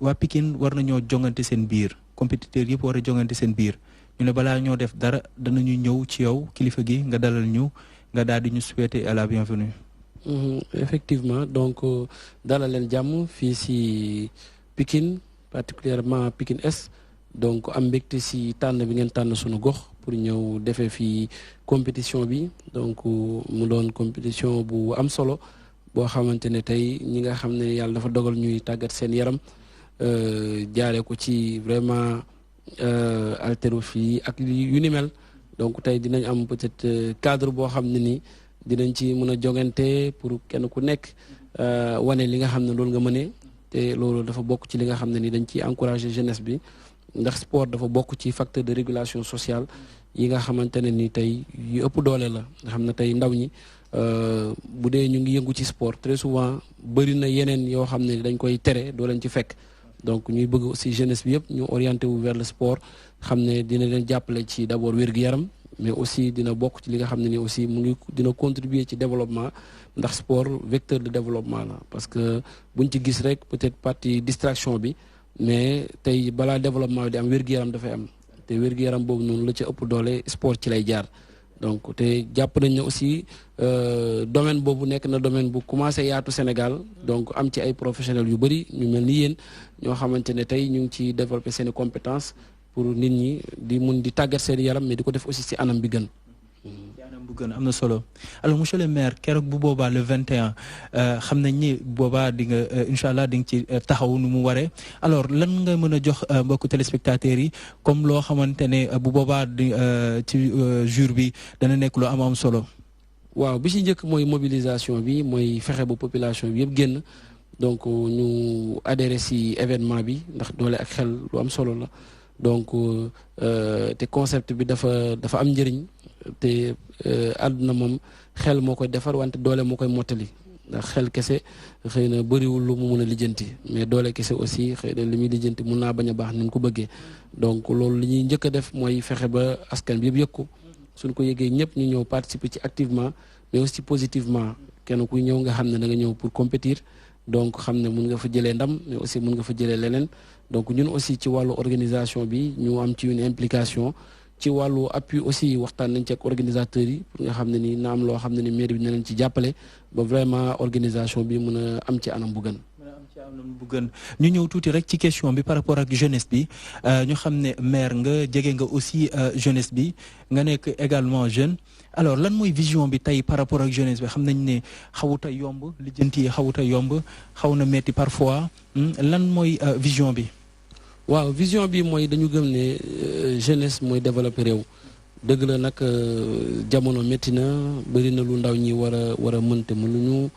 waa Pikine war nañoo jongante seen biir compétiteurs yëpp war a jongante seen biir ñu ne balaa ñoo def dara danañu ñëw ci yow kilifa gi nga dalal ñu nga daal di ñu souhaiter à la bienvenue. effectivement donc dalal leen jàmm fii si Pikine particulièrement Pikine Est donc am mbégte si tànn bi ngeen tànn suñu gox pour ñëw defee fii compétition bi donc mu doon compétition bu am solo boo xamante ne tey ñi nga xam ne yàlla dafa dogal ñuy tàggat seen yaram jaaree ko ci vraiment haltérophilie ak yu ni mel donc tey dinañ am peut-être cadre boo xam ne ni dinañ ci mën a jongante pour kenn ku nekk wane li nga xam ne loolu nga mënee te loolu dafa bokk ci li nga xam ne ni dañ ciy encourager jeunesse bi ndax sport dafa bokk ci facteur de régulation sociale yi nga xamante ne ni tey yu ëpp doole la nga xam ne tey ndaw ñi bu dee ñu ngi yëngu ci sport très souvent bëri na yeneen yoo xam ne dañ koy tere doo leen ci fekk donc ñuy bëgg aussi jeunesse bi yëpp ñu orienté wu vers le sport xam ne dina leen jàppale ci d'abord wér-gu-yaram mais aussi dina bokk ci li nga xam ne ni aussi mu ngi dina contribuer ci développement ndax sport vecteur de développement la parce que buñ ci gis rek peut-être partie distraction bi mais tey balaa développement bi di am wér-gu-yaram dafay am te wér-gu-yaram boobu noonu la ca ëpp doole sport ci lay jaar donc te jàpp nañ ne aussi domaine boobu nekk na domaine bu commencé yaatu Sénégal donc am ci ay professionnels yu bëri ñu mel ni yéen ñoo xamante ne tey ñu ngi ci développer seen i compétences pour nit ñi di mun di tàggat seen yaram mais di ko def aussi si anam bi gën. bu gën am na solo alors monsieur le maire keroog bu boobaa le 21 xam nañ ni boobaa di nga incha allah di nga ci taxaw nu mu waree alors lan nga mën a jox mbokku téléspectateurs yi comme loo xamante ne bu boobaa di ci jour bi dana nekk lu am solo. waaw bi ci njëkk mooy mobilisation bi mooy fexe ba population bi yëpp génn donc ñu adhéré si événement bi ndax doole ak xel lu am solo la donc te concept bi dafa am njëriñ. te àdduna moom xel moo koy defar wante doole moo koy mottali ndax xel kese xëy na bëriwul lu mu mun a lijjanti mais doole kese aussi xëy na li muy lijjanti mun naa bañ a baax ni ñu ko bëggee donc loolu li ñuy njëkk a def mooy fexe ba askan bi yëpp yëg ko suñ ko yëgee ñëpp ñu ñëw participer ci activement mais aussi positivement kenn kuy ñëw nga xam ne da nga ñëw pour compétir donc xam ne mun nga fa jëlee ndam mais aussi mun nga fa jëlee leneen donc ñun aussi ci wàllu organisation bi ñu am ci une implication ci wàllu appui aussi waxtaan nañ ci ak organisateurs yi pour nga xam ne ni na am loo xam ne ni mairie bi na leen ci jàppale ba vraiment organisation bi mën a am ci anam bu gën. bu gën ñu ñëw tuuti rek ci question bi par rapport ak jeunesse bi ñu xam ne maire nga jege nga aussi jeunesse bi nga nekk également jeune alors lan mooy vision bi tey par rapport ak jeunesse bi xam nañ ne xawuta yomb lijjanti yi xawuta yomb xaw na metti parfois lan mooy vision bi. waaw vision bi mooy dañu gëm ne jeunesse mooy développer réew dëgg la nag jamono métti na bëri na lu ndaw ñi war a mënte mënuñu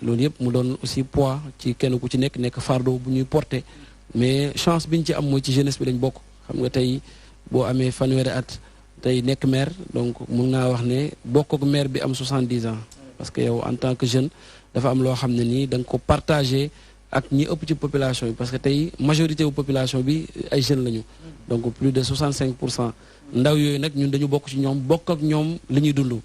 loolu yëpp mu doon aussi poids ci kenn ku ci nekk fardeau bu ñuy porter mais chance bi ñu ci am mooy ci jeunesse bi lañ bokk xam nga tey boo amee fanweeri at tey nekk maire donc mun naa wax ne bokk ak maire bi am 70 ans parce que yow en tant que jeune dafa am loo xam ne nii da nga ko partager ak ñi ëpp ci population bi parce que tey majorité wu population bi ay jeunes lañu donc plus de 65% ndaw yooyu nag ñun dañu bokk ci ñoom bokk ak ñoom li ñuy dund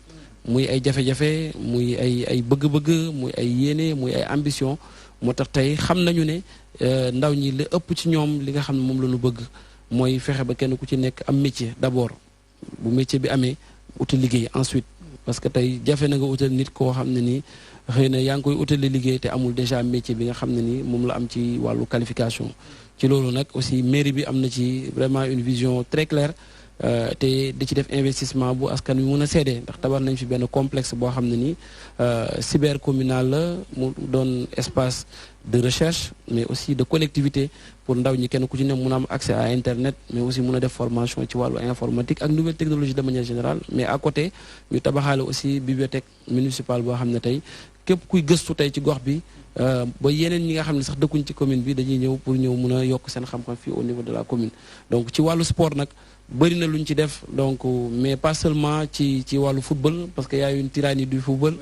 muy ay jafe-jafe muy ay bëgg-bëgg muy ay yéene muy ay ambition moo tax tey xam nañu ne ndaw ñi li ëpp ci ñoom li nga xam ne moom la ñu bëgg mooy fexe ba kenn ku ci nekk am métier d'abord bu métier bi amee utal liggéey ensuite parce que tey jafe na nga utal nit koo xam ne nii xëy na yaa ngi koy utali liggéey te amul déjà métier bi nga xam ne ni moom la am ci wàllu qualification ci loolu nag aussi mairie bi am na ci vraiment une vision très claire te di ci def investissement bu askan wi mën a seede ndax tabax nañ fi benn complexe boo xam ne nii cyber communal la mu doon espace de recherche mais aussi de connectivité pour ndaw ñi kenn ku ci ne mun a am accès à internet mais aussi mun a def formation ci wàllu informatique ak nouvelle technologie de manière générale mais à côté ñu tabaxaale aussi bibliothèque municipale boo xam ne tey képp kuy gëstu tey ci gox bi ba yeneen ñi nga xam ne sax dëkkuñ ci commune bi dañuy ñëw pour ñëw mun a yokk seen xam-xam fii au niveau de la commune donc ci wàllu sport nag bëri na lu ñu ci def donc mais pas seulement ci wàllu football parce que y a une tyrannie du football